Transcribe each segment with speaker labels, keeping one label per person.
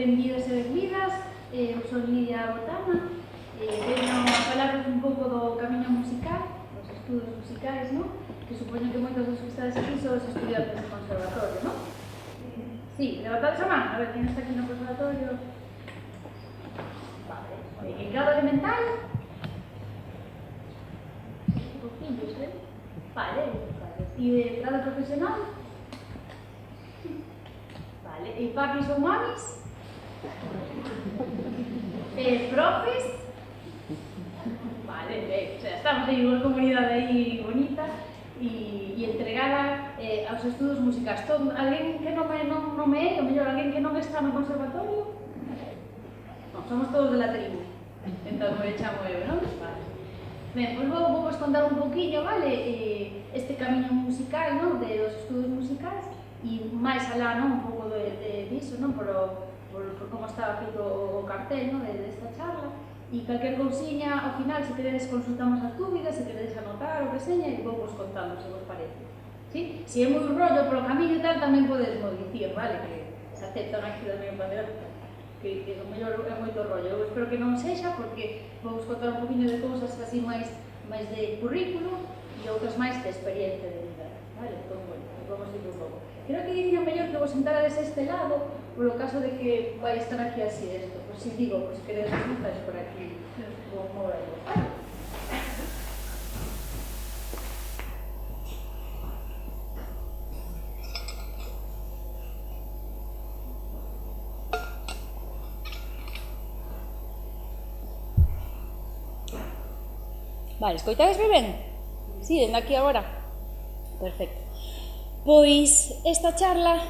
Speaker 1: Benvidas e benvidas, eu son Lidia Botana, veño a falar un pouco do camiño musical, dos estudos musicais, non? Que supoño que moitos dos que estades aquí son os estudiantes do conservatorio, non? Sí, levantades a man, a ver, quen está aquí no conservatorio? Vale, en grado elemental? Un poquillo, Vale, vale. E de grado profesional? Vale, e papis ou mamis? Profes? Vale, o sea, estamos aí unha comunidade aí bonita e entregada aos estudos musicais. Alguén que non me é, ou mellor, alguén que non está no conservatorio? Non, somos todos de la tribu, entón me chamo eu, non? Vale. Ben, pois vou contar un poquinho, vale, este camiño musical, non, de os estudos musicais e máis alá, non, un pouco diso, non, por como estaba feito o cartel, non, desta charla e calquer cousiña, ao final, se queredes consultamos as dúbidas, se queredes anotar o que seña e vou vos contando, se vos parece. Sí? Se é moi rollo polo camiño e tal, tamén podes dicir, vale, que se aceptan aquí da miña maneira, que o mellor é moito rollo. Eu espero que non sexa, porque vou vos contar un poquinho de cousas así máis de currículo e outras máis de experiencia de vida, vale? Entón, bueno, vamos a ir un pouco. Creo que iría mellor que vos sentárades a este lado, polo caso de que vai estar aquí así esto. Pois si digo, pois queredes sentáis por aquí, vou mover vos, vale?
Speaker 2: Vale, escoitadesme ben? Si, dende aquí agora? Perfecto. Pois, esta charla,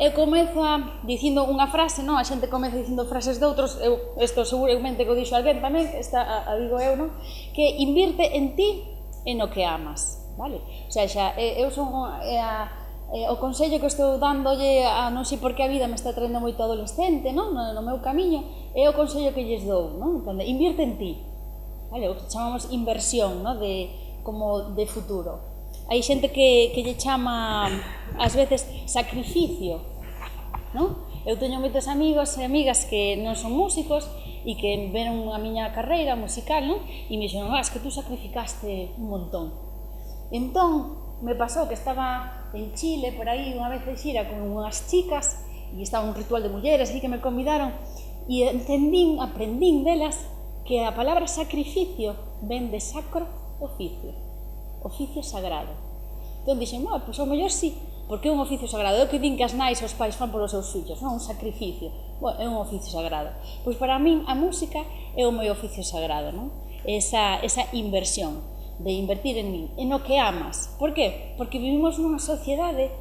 Speaker 2: eu comezo dicindo unha frase, non? A xente comeza dicindo frases de outros, isto seguramente que o dixo alguén tamén, esta a digo eu, non? Que invirte en ti e no que amas, vale? O sea, xa, eu son o consello que estou dándolle a non sei por que a vida me está traendo moito adolescente, non? No meu camiño, é o consello que lles dou, non? Entón, invirte en ti. Vale, o que chamamos inversión, ¿no? Como de futuro. Hai xente que lle chama, ás veces, sacrificio, ¿no? Eu teño moitos amigos e amigas que non son músicos e que veron a miña carreira musical, ¿no? E me dixeron, es que tú sacrificaste un montón. Entón, me pasou que estaba en Chile, por aí, unha vez de xira con unhas chicas, e estaba un ritual de mulleres, e que me convidaron, e aprendín delas, que a palabra sacrificio ven de sacro oficio, oficio sagrado. Entón dixen, pois ao mellor sí, porque é un oficio sagrado. Eu que din que as nais e os pais fan polos seus fillos, non? Un sacrificio, é un oficio sagrado. Pois para min a música é o meu oficio sagrado, non? Esa inversión, de invertir en min, en o que amas. Por qué? Porque vivimos nunha sociedade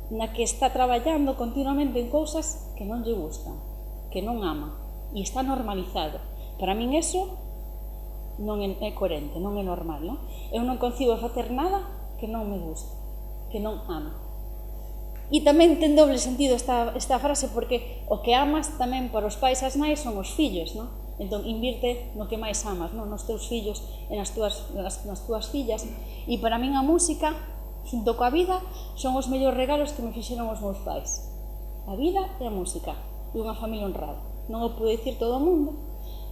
Speaker 2: na que está traballando continuamente en cousas que non lle gustan, que non ama, e está normalizado. Para min eso non é coherente, non é normal, non? Eu non concibo facer nada que non me guste, que non amo. E tamén ten doble sentido esta frase, porque o que amas tamén para os pais e as nais son os fillos, non? Entón, invirte no que máis amas, non? Nos teus fillos e nas túas fillas. E para min a música, xunto coa vida, son os mellores regalos que me fixeron os meus pais. A vida e a música, e unha familia honrada. Non o puedo dicir todo o mundo,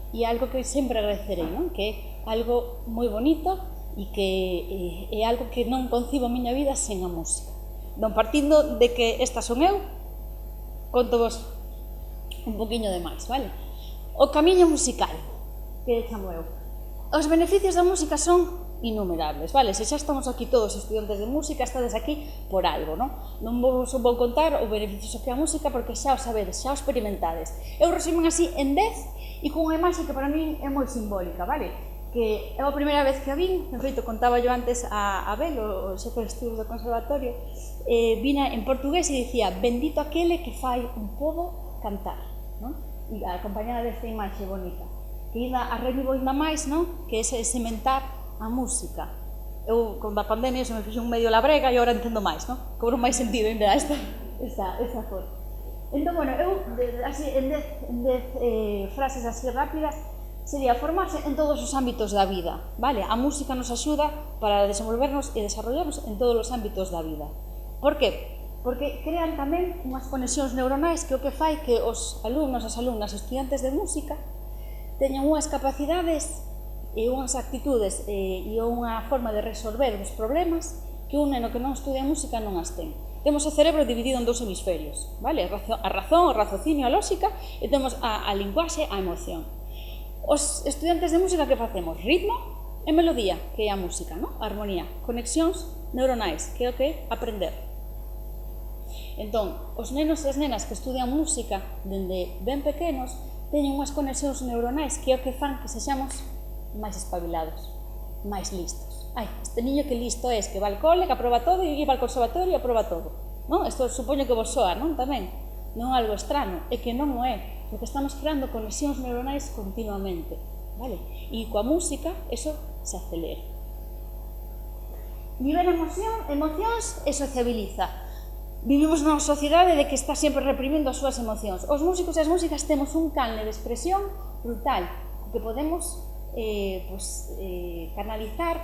Speaker 2: e algo que sempre agradecerei, non? Que é algo moi bonito e que é algo que non concibo a miña vida sen a música. Non, partindo de que esta son eu, conto vos un poquinho de máis, vale? O camiño musical, que chamo eu. Os beneficios da música son innumerables, vale? Se xa estamos aquí todos estudiantes de música, estades aquí por algo, non? Non vos vou contar o beneficio que a música porque xa o sabedes, xa o experimentades. Eu resumen así en 10 e con unha imaxe que para min é moi simbólica, vale? Que é a primeira vez que a vin, en feito, contaba yo antes a Abel, o xefe de estudos do conservatorio, vina en portugués e dicía, bendito aquele que fai un pobo cantar, non? E acompañada desta imaxe bonita, que ainda arrevivo ainda máis, non? Que é sementar a música. Eu, con a pandemia, se me fixo un medio labrega e agora entendo máis, non? Cobro máis sentido ainda esta foto. Entón, bueno, eu, en 10 frases así rápidas, sería formarse en todos os ámbitos da vida, vale? A música nos axuda para desenvolvernos e desarrollarnos en todos os ámbitos da vida. Por qué? porque crean tamén unhas conexións neuronais que o que fai que os alumnos, as alumnas, os estudiantes de música teñan unhas capacidades e unhas actitudes e unha forma de resolver os problemas que un neno que non estudia música non as ten. Temos o cerebro dividido en dous hemisferios, vale? A razón, o raciocinio, a lógica, e temos a linguaxe, a emoción. Os estudiantes de música que facemos? Ritmo e melodía, que é a música, non? A armonía, conexións neuronais, que é o que é aprender. Entón, os nenos e as nenas que estudian música dende ben pequenos teñen unhas conexións neuronais que é o que fan que sexamos máis espabilados, máis listos. Ai, este niño que listo é, que va ao cole, que aproba todo e va ao conservatorio e aproba todo. Non? Isto supoño que vos soa, non? Tamén. Non é algo extraño, é que non o é, porque estamos creando conexións neuronais continuamente, vale? E coa música, eso se acelera. Nivel emocións e sociabiliza. Vivimos nunha sociedade de que está sempre reprimindo as súas emocións. Os músicos e as músicas temos un canle de expresión brutal, que podemos canalizar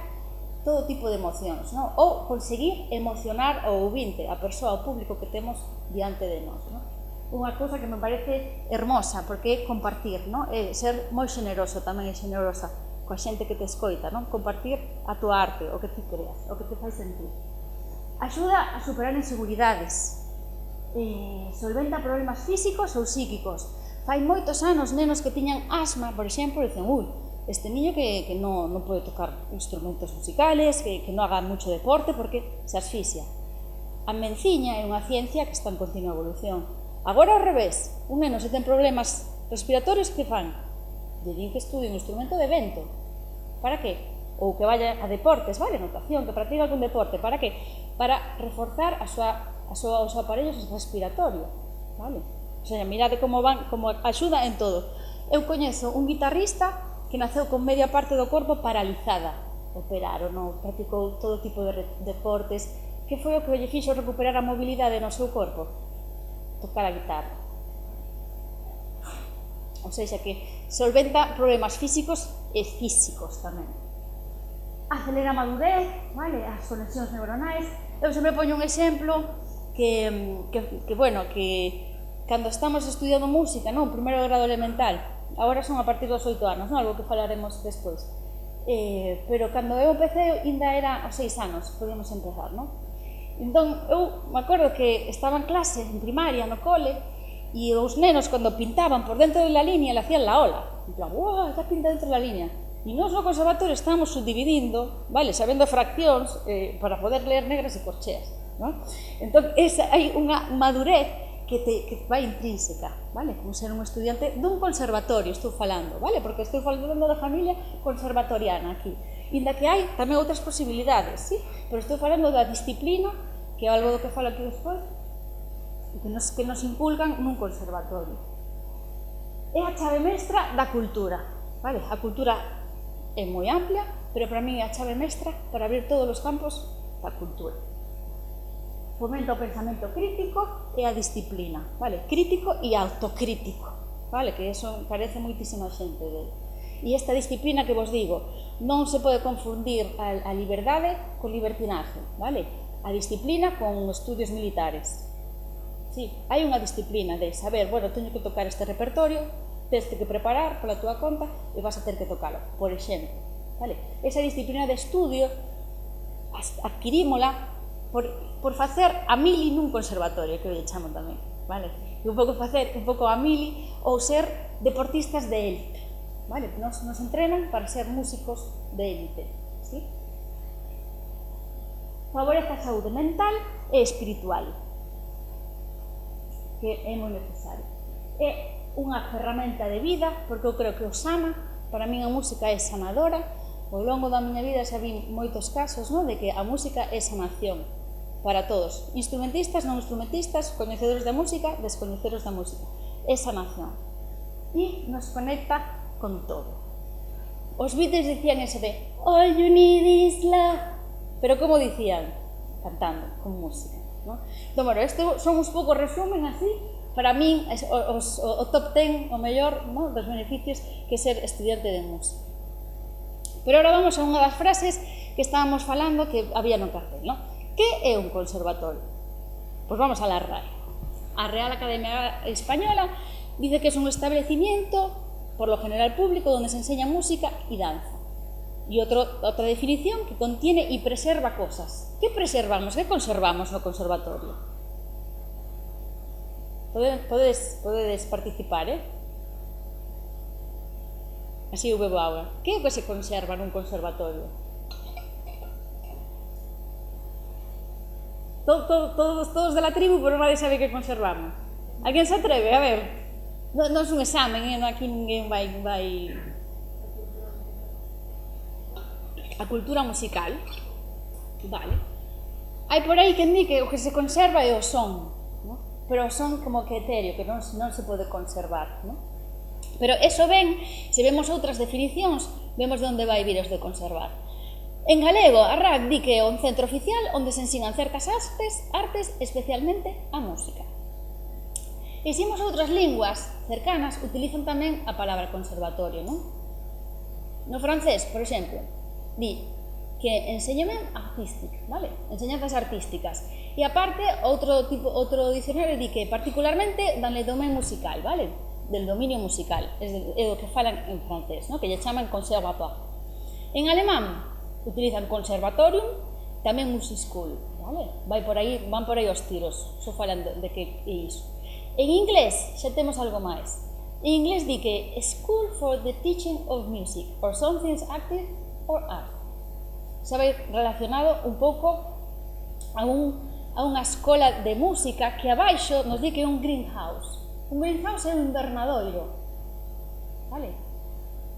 Speaker 2: todo tipo de emocións, non? Ou conseguir emocionar ao ouvinte, a persoa, ao público que temos diante de nós, non? Unha cousa que me parece hermosa, porque é compartir, non? É ser moi xeneroso, tamén é xenerosa coa xente que te escoita, non? Compartir a tua arte, o que ti creas, o que te fai sentir. Axuda a superar inseguridades, solventa problemas físicos ou psíquicos. Fai moitos anos, nenos que tiñan asma, por exemplo, dicen, este niño que non pode tocar instrumentos musicales, que non haga mucho deporte porque se asfixia. A menciña é unha ciencia que está en continua evolución. Agora ao revés, un neno se ten problemas respiratorios, que fan? Lle din que estudie un instrumento de vento. Para que? Ou que vaya a deportes, vale? Natación, que practique algún deporte. Para que? Para reforzar o seu aparello respiratorio, vale? O sea, mirade como axuda en todo. Eu coñezo un guitarrista que naceu con media parte do corpo paralizada. Operaron, practicou todo tipo de deportes. Que foi o que lle fixo recuperar a mobilidade no seu corpo? Tocar a guitarra. O sea, que solventa problemas físicos e físicos tamén. Acelera a madurez, vale? As conexións neuronais. Eu sempre poño un exemplo que cando estamos estudiando música, non? Primeiro grado elemental, agora son a partir dos 8 anos, non? Algo que falaremos despois. Pero cando eu empecé, ainda era aos 6 anos, podíamos empezar, non? Entón, eu me acordo que estaba en clase, en primaria, no cole, e os nenos, cando pintaban por dentro da línea, le hacían la ola. En plan, ¡guau! Ya pinta dentro da línea. E nós no conservatorio estábamos subdividindo, vale, sabendo fraccións para poder ler negras e corcheas, non? Entón, hai unha madurez que vai intrínseca, vale? Como ser un estudiante dun conservatorio, estou falando, vale? Porque estou falando da familia conservatoriana aquí. Inda que hai tamén outras posibilidades, sí? Pero estou falando da disciplina, que é algo do que falo aquí despois, que nos inculcan nun conservatorio. É a chave mestra da cultura, vale? A cultura é moi amplia, pero para mí é a chave mestra para abrir todos os campos da cultura. Fomenta o pensamento crítico e a disciplina, vale? Crítico e autocrítico, vale? Que eso carece moitísima xente dele. E esta disciplina que vos digo, non se pode confundir a liberdade con libertinaje, vale? A disciplina con estudios militares. Sí, hai unha disciplina de saber, bueno, teño que tocar este repertorio, tens que preparar pola túa conta e vas a ter que tocalo, por exemplo, vale? Esa disciplina de estudio adquirímola por facer a mili nun conservatorio, que lle chamo tamén, vale? E un pouco facer un pouco a mili ou ser deportistas de élite, vale? Nos entrenan para ser músicos de élite, sí? Favorece a saúde mental e espiritual, que é moi necesario. É unha ferramenta de vida, porque eu creo que o sana. Para min a música é sanadora. Ao longo da miña vida xa vi moitos casos, non? De que a música é sanación para todos, instrumentistas, non instrumentistas, coñecedores da música, descoñecedores da música. É sanación. E nos conecta con todo. Os Beatles dicían ese de All you need is love, pero como dicían? Cantando, con música, non? Entón, bueno, isto son uns poucos resumen así, para min, o top 10, o mellor, non? Dos beneficios que ser estudiante de música. Pero ahora vamos a unha das frases que estábamos falando que había no cartel, non? Que é un conservatorio? Pues vamos a la RAE. A Real Academia Española dice que es un establecimiento, por lo general público, donde se enseña música y danza. Y otra definición, que contiene y preserva cosas. ¿Qué preservamos? ¿Qué conservamos no conservatorio? Podedes participar, Así eu bebo agua. Que é o que se conserva nun conservatorio? Todos de la tribu, pero nadie sabe que conservamos. Alguén se atreve? A ver. Non é un examen, aquí ninguén vai... A cultura musical. Vale. Hai por aí quen di que o que se conserva é o son, ¿no? Pero o son como que etéreo, que non se pode conservar, ¿no? Pero eso ven, se vemos outras definicións, vemos de onde vai vir os de conservar. En galego, a RAC di que é un centro oficial onde se ensinan certas artes, especialmente a música. E se imos outras linguas cercanas, utilizan tamén a palabra conservatorio, non? No francés, por exemplo, di que enseñamento artístico, vale? Enseñanzas artísticas. E aparte, outro dicionario di que particularmente dan le domaine musical, vale? Del dominio musical, é o que falan en francés, ¿no? Que lle chaman conservatoire. En alemán utilizan conservatorium, tamén music school, vale? Van por aí os tiros, só falan de que é iso. En inglés xa temos algo máis. En inglés di que School for the Teaching of Music, or something active or art. Xa vai relacionado un pouco a unha escola de música que abaixo nos di que é un greenhouse. Un greenhouse é un invernadoiro, vale?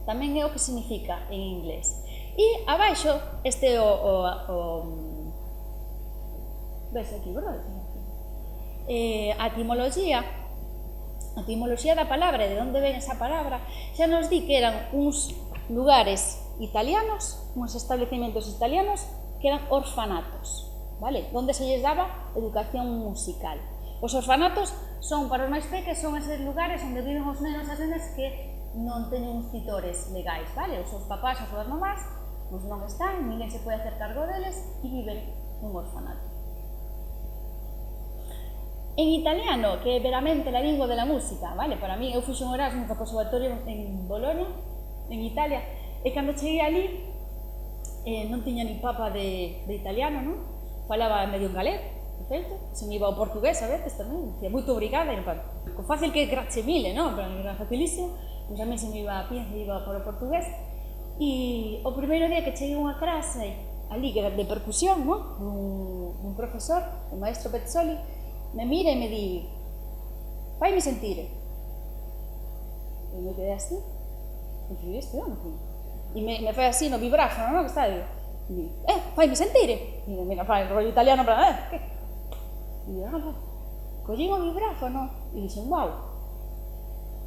Speaker 2: Tamén é o que significa en inglés. E abaixo, este é ves aquí, verdade? A etimoloxía da palabra, de onde ven esa palabra, xa nos di que eran uns lugares italianos, uns establecementos italianos, que eran orfanatos, vale? Donde se lles daba educación musical. Os orfanatos son, para os máis peques, son eses lugares onde viven os nenos e as nenas que non teñen uns titores legais, vale? Os seus papás, as súas mamás, non están, ninguén se pode hacer cargo deles e viven nun orfanato. En italiano, que é veramente la lingua de la música, vale? Para mí, eu fui un Erasmus no conservatorio en Bolonia, en Italia, e cando cheguei ali, non tiña ni papa de italiano, non? Falaba medio en galego, perfecto, se me iba ao portugués a veces tamén, dicía moito obrigada, e con fácil que grazie mille, non? Pero era facilísimo, pois a mí se me iba a pinza, iba para o portugués, e o primeiro día que cheguei a unha clase, ali que era de percusión, non? Un profesor, o maestro Pezzoli, me mira e me di, faime sentire. E me quedé así, e dixo, este non? E me fai así no vibráfono, non? Que está, e di, faime sentire. E mira, fai rollo italiano para, que? E collín o vibráfono e dixen, wow,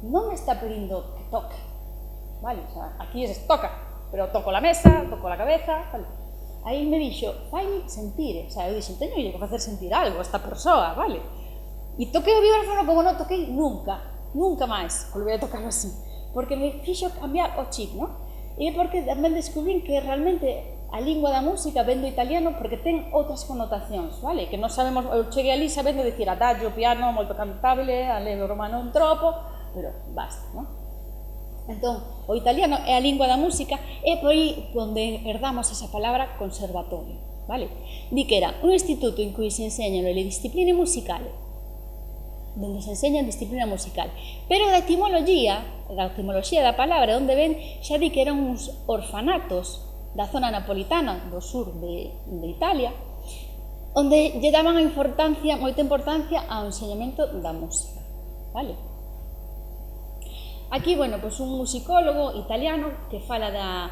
Speaker 2: non me está pedindo que toque, vale, o sea, aquí se toca, pero toco la mesa, toco la cabeza, vale. Aí me dixo, faime sentire, o sea, eu dixen, teño que facer sentir algo a esta persoa, vale. E toquei o vibráfono como non toquei nunca máis, volvei a tocarlo así, porque me fixo cambiar o chip, non? E porque tamén descubrín que realmente a lingua da música ven do italiano porque ten outras connotacións, vale? Que non sabemos, eu cheguei ali sabendo dicir adagio, piano, molto cantable, allegro romano un tropo, pero basta, non? Entón, o italiano é a lingua da música e por aí onde herdamos esa palabra conservatorio, vale? Di que era un instituto en cui se enseñan le discipline musicali, donde se enseñan disciplina musical, pero da etimoloxía da palabra onde ven xa di que eran uns orfanatos da zona napolitana do sur de Italia, onde lle daban moita importancia ao enseñamento da música, vale? Aquí, bueno, pois un musicólogo italiano que fala da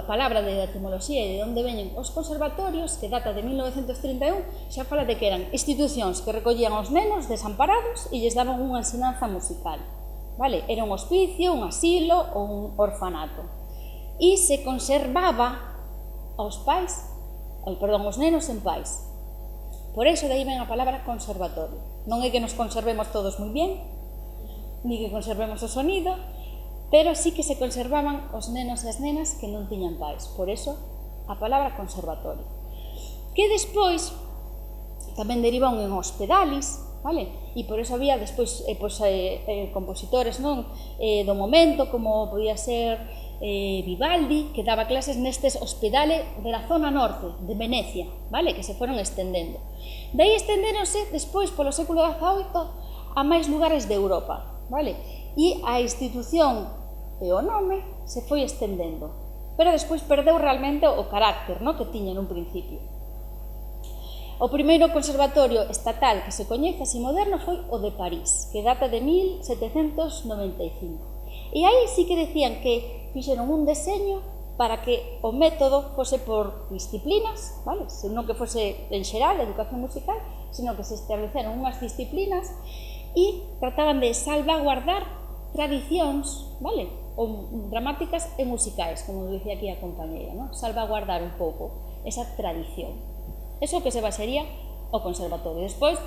Speaker 2: palabra de etimoloxía e de onde veñen os conservatorios, que data de 1931, xa fala de que eran institucións que recollían os nenos desamparados e lles daban unha ensinanza musical, vale? Era un hospicio, un asilo ou un orfanato. E se conservaba os nenos en pais. Por iso de aí ven a palabra conservatorio. Non é que nos conservemos todos moi bien, ni que conservemos o sonido, pero sí que se conservaban os nenos e as nenas que non tiñan pais. Por eso, a palabra conservatorio. Que despois tamén derivan en hospedales, vale? E por eso había despois compositores, non, do momento, como podía ser Vivaldi, que daba clases nestes hospedales de la zona norte, de Venecia, vale? Que se foron estendendo. De aí estendéronse despois polo século XVIII a máis lugares de Europa, vale? E a institución e o nome se foi estendendo, pero despois perdeu realmente o carácter, non, que tiña nun principio. O primeiro conservatorio estatal que se coñece así moderno foi o de París, que data de 1795. E aí sí que decían que fixeron un deseño para que o método fose por disciplinas, vale? Non que fose en xeral, a educación musical, sino que se estableceron unhas disciplinas e trataban de salvaguardar tradicións, vale? Ou dramáticas e musicais, como dicía aquí a compañeira, non? Salvaguardar un pouco esa tradición. Eso que se basería o conservatorio. Despois,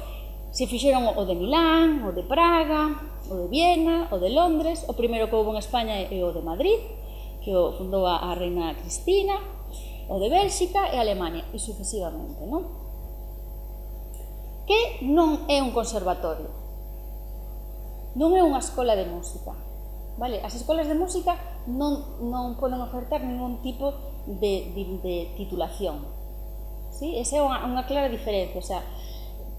Speaker 2: se fixeron o de Milán, o de Praga, o de Viena, o de Londres, o primeiro que houve en España é o de Madrid, que o fundou a reina Cristina, o de Bélxica e Alemania, e sucesivamente, non? Que non é un conservatorio? Non é unha escola de música, vale? As escolas de música non poden ofertar ningún tipo de titulación, sí? Esa é unha clara diferencia, o sea,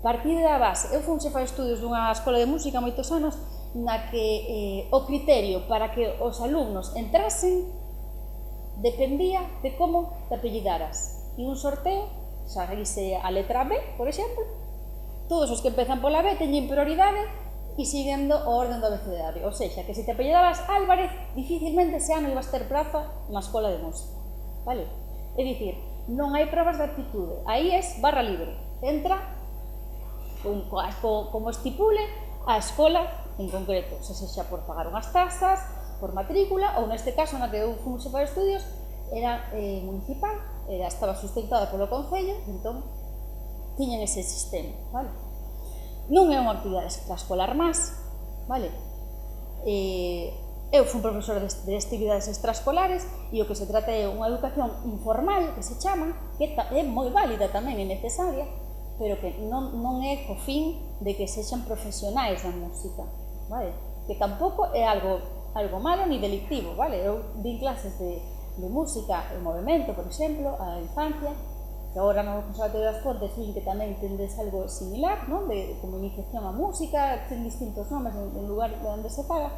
Speaker 2: partir da base. Eu fun xefa de estudios dunha escola de música moitos anos na que o criterio para que os alumnos entrasen dependía de como te apellidaras. E un sorteo, saíse a letra B, por exemplo, todos os que empezan pola B teñen prioridade e seguendo o orden do abecedario. Ou seja, que se te apellidabas Álvarez, dificilmente ese ano ibas ter praza na escola de música, vale? É dicir, non hai probas de aptitude, aí é barra libre, entra como estipule a escola en concreto, se sexa por pagar unhas tasas, por matrícula, ou neste caso na que eu fui xefa de estudios era municipal, estaba sustentada polo Concello, entón tiñen ese sistema, vale? Non é unha actividade extraescolar máis, vale? Eu fui profesor de actividades extraescolares e o que se trata é unha educación informal, que se chama, que é moi válida tamén, é necesaria, pero que non é co fin de que sexan profesionais da música, vale? Que tampouco é algo malo ni delictivo, vale? Eu di clases de música e movimento, por exemplo, a infancia, que agora no Conservatorio das Pontes fin que tamén tendes algo similar, non? Como iniciación a música, ten distintos nomes en lugar de onde se paga,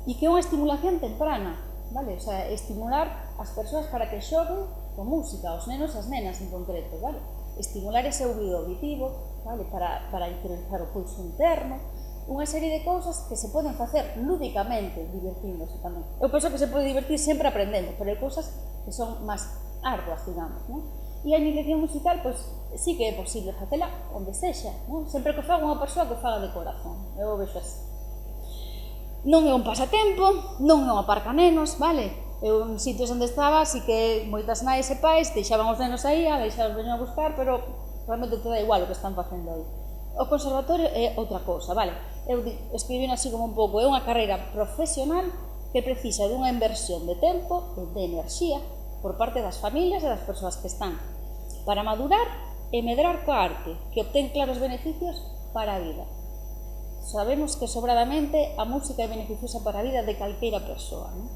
Speaker 2: e que é unha estimulación temprana, vale? O sea, estimular as persoas para que xoguen con música, os nenos e as nenas en concreto, vale? Estimular ese ouvido auditivo, vale? Para interiorizar o pulso interno, unha serie de cousas que se poden facer lúdicamente, divertíndose tamén. Eu penso que se pode divertir sempre aprendendo, pero hai cousas que son máis arduas, digamos, non? E a iniciación musical, pois, sí que é posible facela onde sexa, non? Sempre que faga unha persoa que faga de corazón, eu vexo así. Non é un pasatempo, non é un aparcanenos, vale? Eu en sitios onde estaba, así que moitas nais e pais deixaban os nenos aí, a deixaros veño a buscar, pero realmente te dá igual o que están facendo aí. O conservatorio é outra cousa, vale? Eu escribí así como un pouco, é unha carreira profesional que precisa dunha inversión de tempo e de enerxía por parte das familias e das persoas que están para madurar e medrar coa arte, que obtén claros beneficios para a vida. Sabemos que sobradamente a música é beneficiosa para a vida de calqueira persoa, non?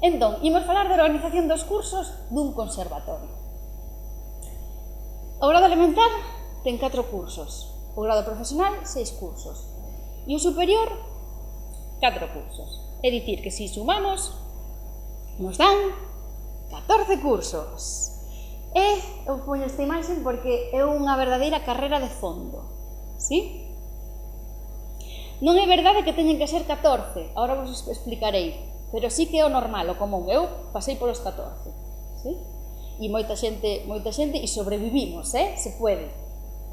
Speaker 2: Entón, imos falar da organización dos cursos dun conservatorio. O grado elemental ten 4 cursos, o grado profesional 6 cursos e o superior 4 cursos. É dicir, que se sumamos nos dan 14 cursos. E eu poño esta imaxe porque é unha verdadeira carreira de fondo, sí? Non é verdade que teñen que ser 14, agora vos explicarei, pero sí que é o normal, o común. Eu pasei polos 14, sí? E moita xente e sobrevivimos, se pode,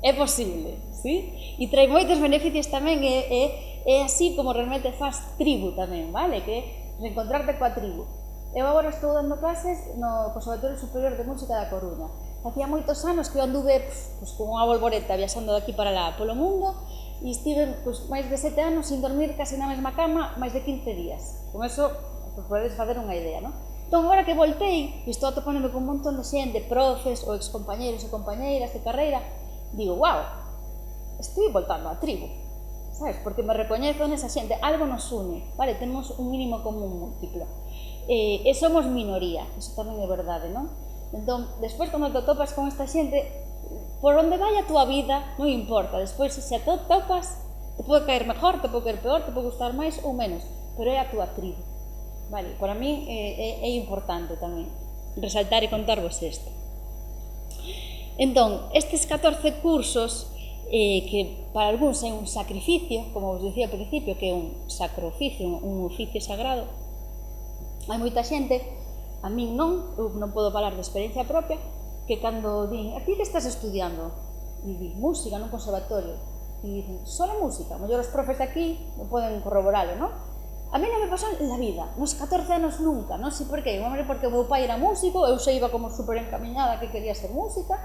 Speaker 2: é posible, sí? E trae moitos beneficios tamén, é así como realmente faz tribu tamén, vale? Que é reencontrarte coa tribu. Eu agora estou dando clases no Conservatorio Superior de Música da Coruña. Hacía moitos anos que eu anduve con unha bolboreta viaxando daqui para lá polo mundo e estive máis de 7 anos sin dormir casi na mesma cama máis de 15 días. Con eso, podedes facer unha idea, non? Entón, agora que voltei, e estou atopándome con un montón de xente, profes ou excompañeros e compañeiras de carreira, digo, wow, estoy voltando á tribu, sabes? Porque me recoñezo nesa xente, algo nos une, vale? Temos un mínimo común múltiplo. E somos minoría, iso tamén é verdade, non? Entón, despois, cando te topas con esta xente, por onde vai a túa vida, non importa, despois, se te topas, te pode caer mellor, te pode caer peor, te pode gustar máis ou menos, pero é a túa tribu. Vale, para mí é importante tamén resaltar e contarvos isto. Entón, estes 14 cursos, que para algúns é un sacrificio, como vos dicía ao principio, que é un sacroficio, un oficio sagrado, hai moita xente, a min non, eu non podo falar de experiencia propia, que cando din, a ti que estás estudiando? E di, música nun conservatorio. E dicen, solo música, mellor os profes de aquí non poden corroboralo, non? A mí non me pasou en la vida, nos 14 anos nunca, non sei por qué, hombre, porque o meu pai era músico, eu se iba como super encamiñada que quería ser música,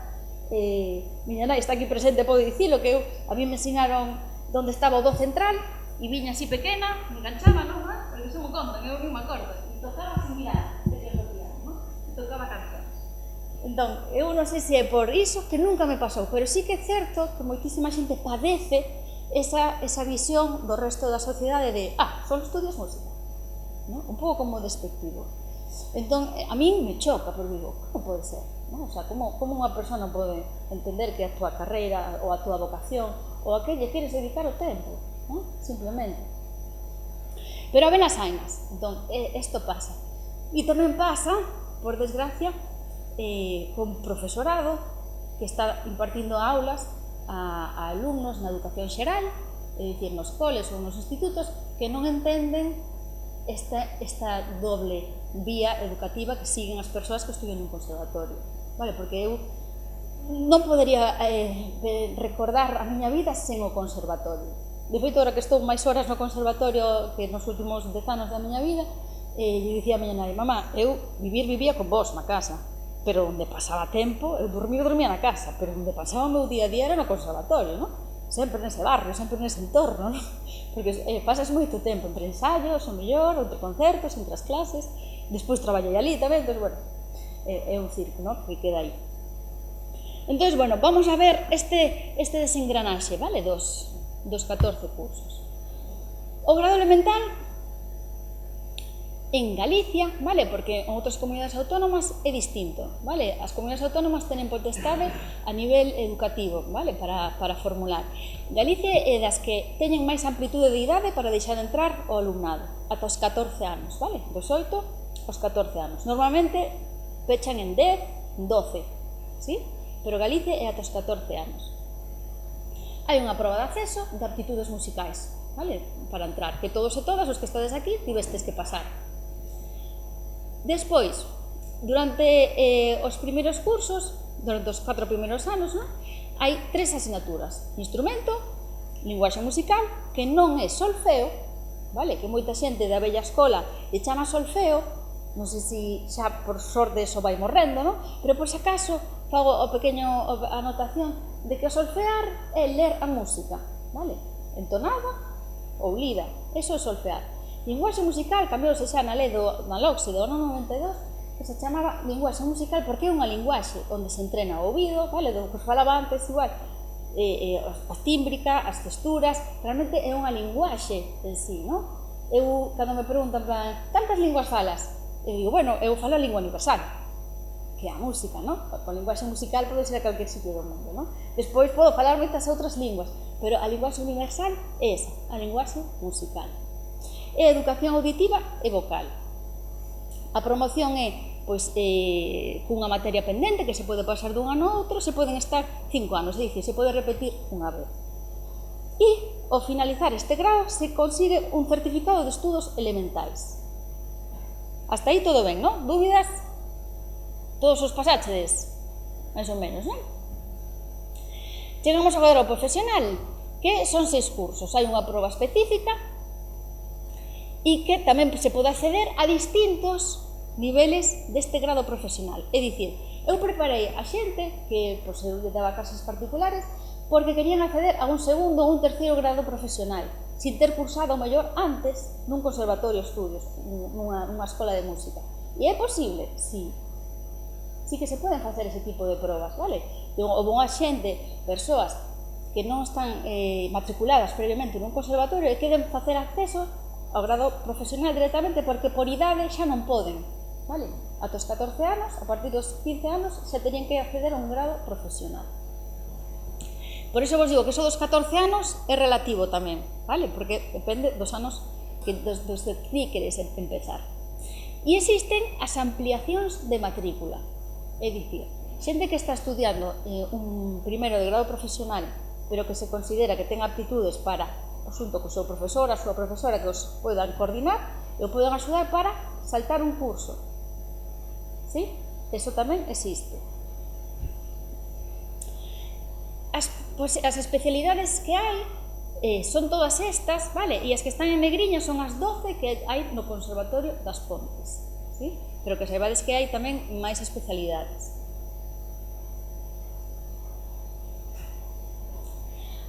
Speaker 2: miña nai está aquí presente, pode dicilo, que a mí me ensinaron onde estaba o do central, e viña así pequena, me enganchaba, non? Porque se me contan, eu non me acordo, e tocaba sin mirar, de que lo piano, non? E tocaba cancións. Entón, eu non sei se é por iso que nunca me pasou, pero sí que é certo que moitísima xente padece esa visión do resto da sociedade de só estudias música, un pouco como despectivo. Entón, a min me choca, porque digo, como pode ser? O sea, como unha persona pode entender que a túa carreira ou a túa vocación ou a que lle queres dedicar o tempo, simplemente. Pero a velas hainas, entón, isto pasa. E tamén pasa, por desgracia, con profesorado que está impartindo aulas a alumnos na educación xeral, é dicir, nos coles ou nos institutos, que non entenden esta doble vía educativa que siguen as persoas que estudian nun conservatorio. Vale, porque eu non podería recordar a miña vida sen o conservatorio. De feito, agora que estou máis horas no conservatorio que nos últimos 10 anos da miña vida, lle dicía a miña nai, mamá, eu vivía con vos na casa, pero onde pasaba tempo, eu dormía na casa, pero onde pasaba o meu día a día era no conservatorio, non? Sempre nese barrio, sempre nese entorno, non? Porque pasas moito tempo entre ensaios, o mellor, entre concertos, entre as clases, despois traballei ali tamén, entón, bueno, é un círculo, non? Que queda aí. Entón, bueno, vamos a ver este desengranaxe, vale, dos 14 cursos. O grado elemental, en Galicia, vale, porque en outras comunidades autónomas é distinto, vale? As comunidades autónomas tenen potestade a nivel educativo, vale, para formular. Galicia é das que teñen máis amplitude de idade para deixar entrar o alumnado, ata os 14 anos, vale? Dos 8 aos 14 anos. Normalmente pechan en 10, 12, sí? Pero Galicia é ata os 14 anos. Hai unha proba de acceso de aptitudes musicais, vale? Para entrar, que todos e todas os que estades aquí tivestes que pasar. Despois, durante os primeiros cursos, durante os 4 primeiros anos, hai 3 asignaturas: instrumento, linguaxe musical, que non é solfeo, vale? Que moita xente da vella escola lle chama solfeo, non sei se xa por sorte eso vai morrendo, non? Pero por si acaso fago a pequena anotación de que o solfear é ler a música, vale? Entonada ou lida, eso é solfear. Linguaxe musical cambiou-se xa na lei da LOCSE do ano 92, que se chamaba linguaxe musical porque é unha linguaxe onde se entrena o ouvido, vale, do que falaba antes igual, a tímbrica, as texturas, realmente é unha linguaxe en sí, non? Eu, cando me preguntan, cantas linguas falas? Eu digo, bueno, eu falo a lingua universal, que é a música, non? Con linguaxe musical pode ser a calquer sitio do mundo, non? Despois podo falar moitas outras linguas, pero a linguaxe universal é esa, a linguaxe musical. É educación auditiva e vocal. A promoción é, pois, cunha materia pendente que se pode pasar dun ano a outro, se poden estar 5 anos, é dicir, se pode repetir unha vez. E, ao finalizar este grado, se consigue un certificado de estudos elementais. Hasta aí todo ben, non? Dúbidas? Todos os pasáchedes? Mais ou menos, non? Chegamos agora ao profesional, que son 6 cursos. Hai unha proba específica e que tamén se pode acceder a distintos niveles deste grado profesional. É dicir, eu preparei a xente que eu lle daba clases particulares porque querían acceder a un segundo ou un terceiro grado profesional, sin ter cursado o mellor antes nun conservatorio de estudios, nunha escola de música. E é posible? Sí. Sí que se poden facer ese tipo de probas, vale? Houve unha xente, persoas que non están matriculadas previamente nun conservatorio e queren facer acceso ao grado profesional directamente porque por idade xa non poden, vale? Ata os 14 anos, a partir dos 15 anos, xa terían que acceder a un grado profesional. Por iso vos digo que eso dos 14 anos é relativo tamén, vale? Porque depende dos anos dos que ti queres empezar. E existen as ampliacións de matrícula, é dicir, xente que está estudiando un primeiro de grado profesional, pero que se considera que ten aptitudes para, xunto co seu profesor, a súa profesora, que os podan coordinar e o poden axudar para saltar un curso. Sí? Eso tamén existe. As especialidades que hai son todas estas, vale? E as que están en negriña son as 12 que hai no Conservatorio das Pontes, sí? Pero que saibades que hai tamén máis especialidades.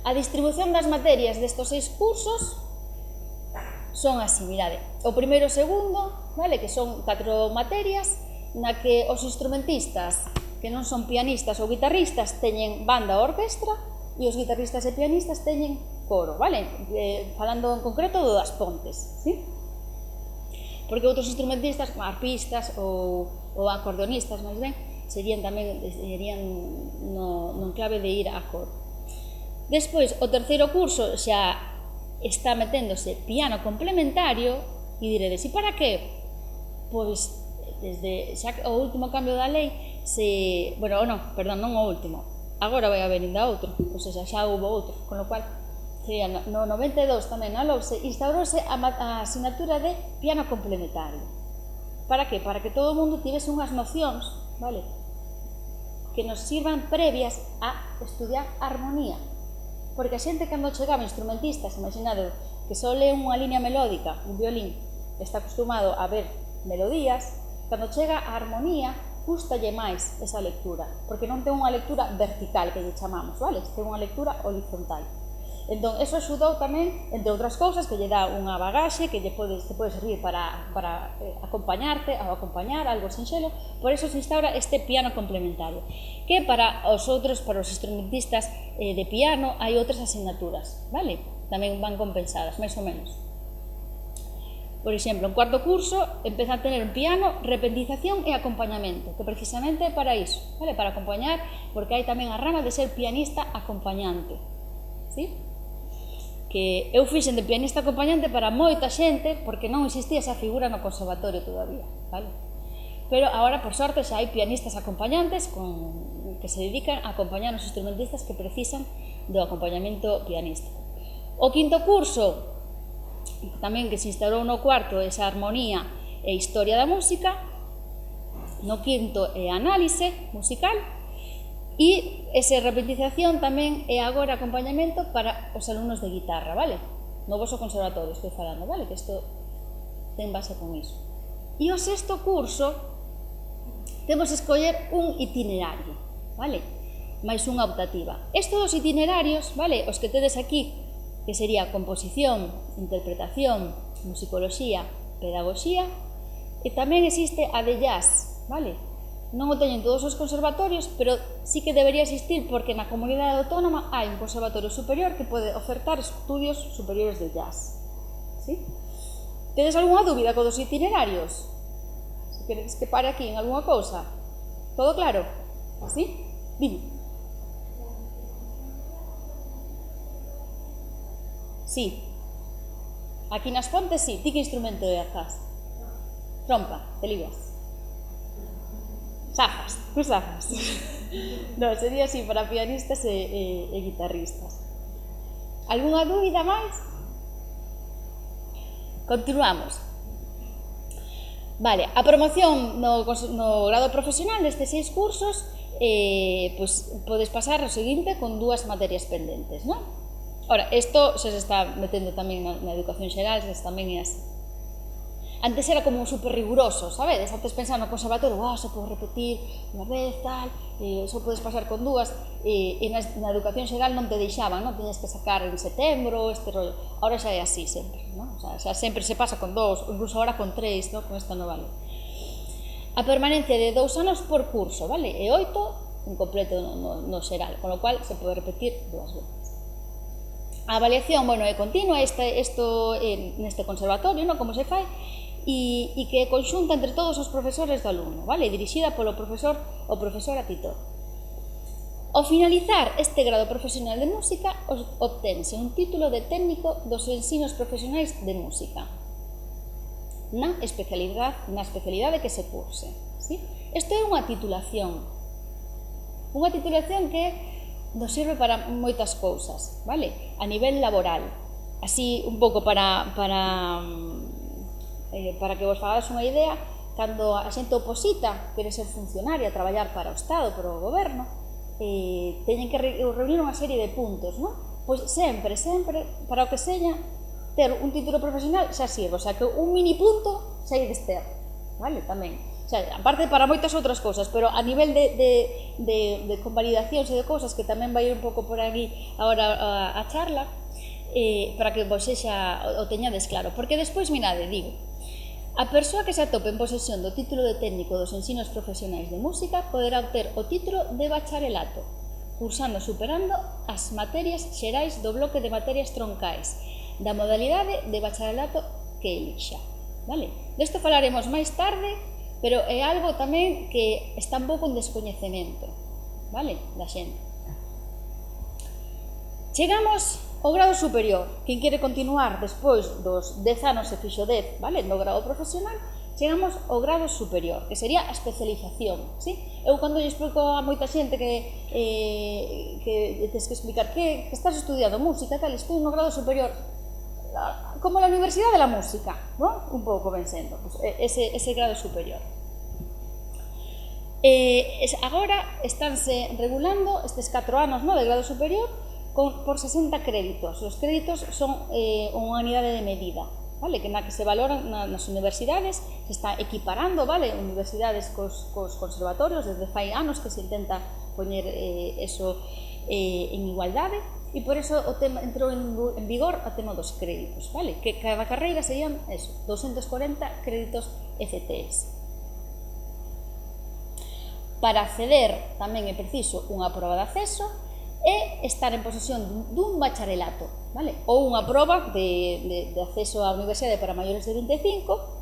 Speaker 2: A distribución das materias destos 6 cursos son así, mirade. O primeiro e o segundo, vale? Que son 4 materias na que os instrumentistas que non son pianistas ou guitarristas teñen banda ou orquestra e os guitarristas e pianistas teñen coro, vale? Falando en concreto do das Pontes, sí? Porque outros instrumentistas, como arpistas ou acordeonistas, máis ben, serían tamén non clave de ir a coro. Despois, o terceiro curso xa está meténdose piano complementario e diredes, e para que? Pois, desde xa o último cambio da lei, non o último, agora vai haber ainda outro, ou seja, xa houve outro, con lo cual, sería no 92 tamén na LOUSE, instaurouse a asignatura de piano complementario. Para que? Para que todo o mundo tivese unhas nocións, vale? Que nos sirvan previas a estudiar armonía. Porque a xente cando chegaba instrumentistas, imaginade que só lee unha línea melódica, un violín, está acostumado a ver melodías, cando chega a armonía, custalle máis esa lectura, porque non ten unha lectura vertical, que lle chamamos, vale? Ten unha lectura horizontal. Entón, eso axudou tamén, entre outras cousas, que lle dá unha bagaxe que te pode servir para acompañarte, ou acompañar algo sinxelo, por eso se instaura este piano complementario, que para os instrumentistas de piano hai outras asignaturas, vale? Tamén van compensadas, máis ou menos. Por exemplo, en cuarto curso empeza a tener un piano, repentización e acompañamento, que precisamente é para iso, vale? Para acompañar, porque hai tamén a rama de ser pianista acompañante, sí? Que eu fixen de pianista acompañante para moita xente, porque non existía esa figura no conservatorio todavía, vale? Pero agora, por sorte, xa hai pianistas acompañantes que se dedican a acompañar os instrumentistas que precisan do acompañamento pianístico. O quinto curso, tamén que se instaurou no cuarto, esa armonía e historia da música, no quinto é análise musical, e esa repetización tamén é agora acompañamento para os alumnos de guitarra, vale? No voso conservatorio estou falando, vale? Que isto ten base con iso. E o sexto curso temos que escoller un itinerario, vale? Mais unha optativa. Estes dos itinerarios, vale? Os que tedes aquí, que sería composición, interpretación, musicoloxía, pedagogía, e tamén existe a de jazz, vale? Non o teñen todos os conservatorios, pero sí que debería existir porque na comunidade autónoma hai un conservatorio superior que pode ofertar estudios superiores de jazz. ¿Sí? Tedes algunha dúbida con os itinerarios? Se queredes que pare aquí en algunha cousa? Todo claro? ¿Sí? Dime. Sí. Aquí nas Pontes, sí. Ti que instrumento é acás? Trompa, te libras. Zafas, pues zafas. No, sería así para pianistas e guitarristas. Algunha dúbida máis? Continuamos. Vale, a promoción no grado profesional destes 6 cursos, pues podes pasar o seguinte con 2 materias pendentes, non? Ora, isto xa se está metendo tamén na educación xeral, xa tamén é así. Antes era como super riguroso, sabedes? Antes pensaba no conservatorio, só podes repetir unha vez, tal, só podes pasar con 2, e na educación xeral non te deixaban, non? Tiñas que sacar en setembro, este rollo. Ahora xa é así sempre, non? O sea, xa sempre se pasa con 2, incluso ahora con 3, non? Con esta nova lei. A permanencia de 2 anos por curso, vale? E 8 en completo no xeral, con lo cual se pode repetir 2 veces. A avaliación, bueno, é continua, isto neste conservatorio, non? Como se fai, e que conxunta entre todos os profesores do alumno, vale? Dirixida polo profesor ou profesora titor. Ao finalizar este grado profesional de música, obtense un título de técnico dos ensinos profesionais de música na especialidade que se curse. ¿Sí? Isto é unha titulación que nos sirve para moitas cousas, vale? A nivel laboral, así un pouco para que vos fagades unha idea, cando a xente oposita quere ser funcionaria, traballar para o Estado, para o goberno, teñen que reunir unha serie de puntos, non? Pois sempre, para o que seña, ter un título profesional xa sirve, o sea, que un mini punto xa ides ter, vale? Tamén. O sea, aparte para moitas outras cousas, pero a nivel de convalidacións e de cousas que tamén vai un pouco por aquí agora a charla, para que vos xa o teñades claro, porque despois, mirade, digo, a persoa que se atope en posesión do título de técnico dos ensinos profesionais de música poderá obter o título de bacharelato, cursando superando as materias xerais do bloque de materias troncais da modalidade de bacharelato que elixa, vale? Desto falaremos máis tarde, pero é algo tamén que está un pouco en descoñecemento, vale? Da xente. Chegamos ao grado superior. Quen quere continuar despois dos 10 anos se fixo 10, vale? No grado profesional, chegamos ao grado superior, que sería a especialización, sí? Eu cando lle explico a moita xente que tens que explicar que estás estudiando música, tal, estou no grado superior, como la Universidade de la Música, ¿no? Un pouco ben sendo, pues ese grado superior. Agora estánse regulando estes 4 anos, ¿no?, de grado superior por 60 créditos. Os créditos son unha unidade de medida, vale? Que na que se valoran nas universidades, se está equiparando, vale? Universidades cos conservatorios, desde fai anos que se intenta poñer eso en igualdade, e por eso o tema entrou en vigor o tema dos créditos, vale? Que cada carreira serían eso, 240 créditos ECTS. Para acceder tamén é preciso unha proba de acceso e estar en posesión dun bacharelato, vale? Ou unha proba de acceso á universidade para maiores de 25.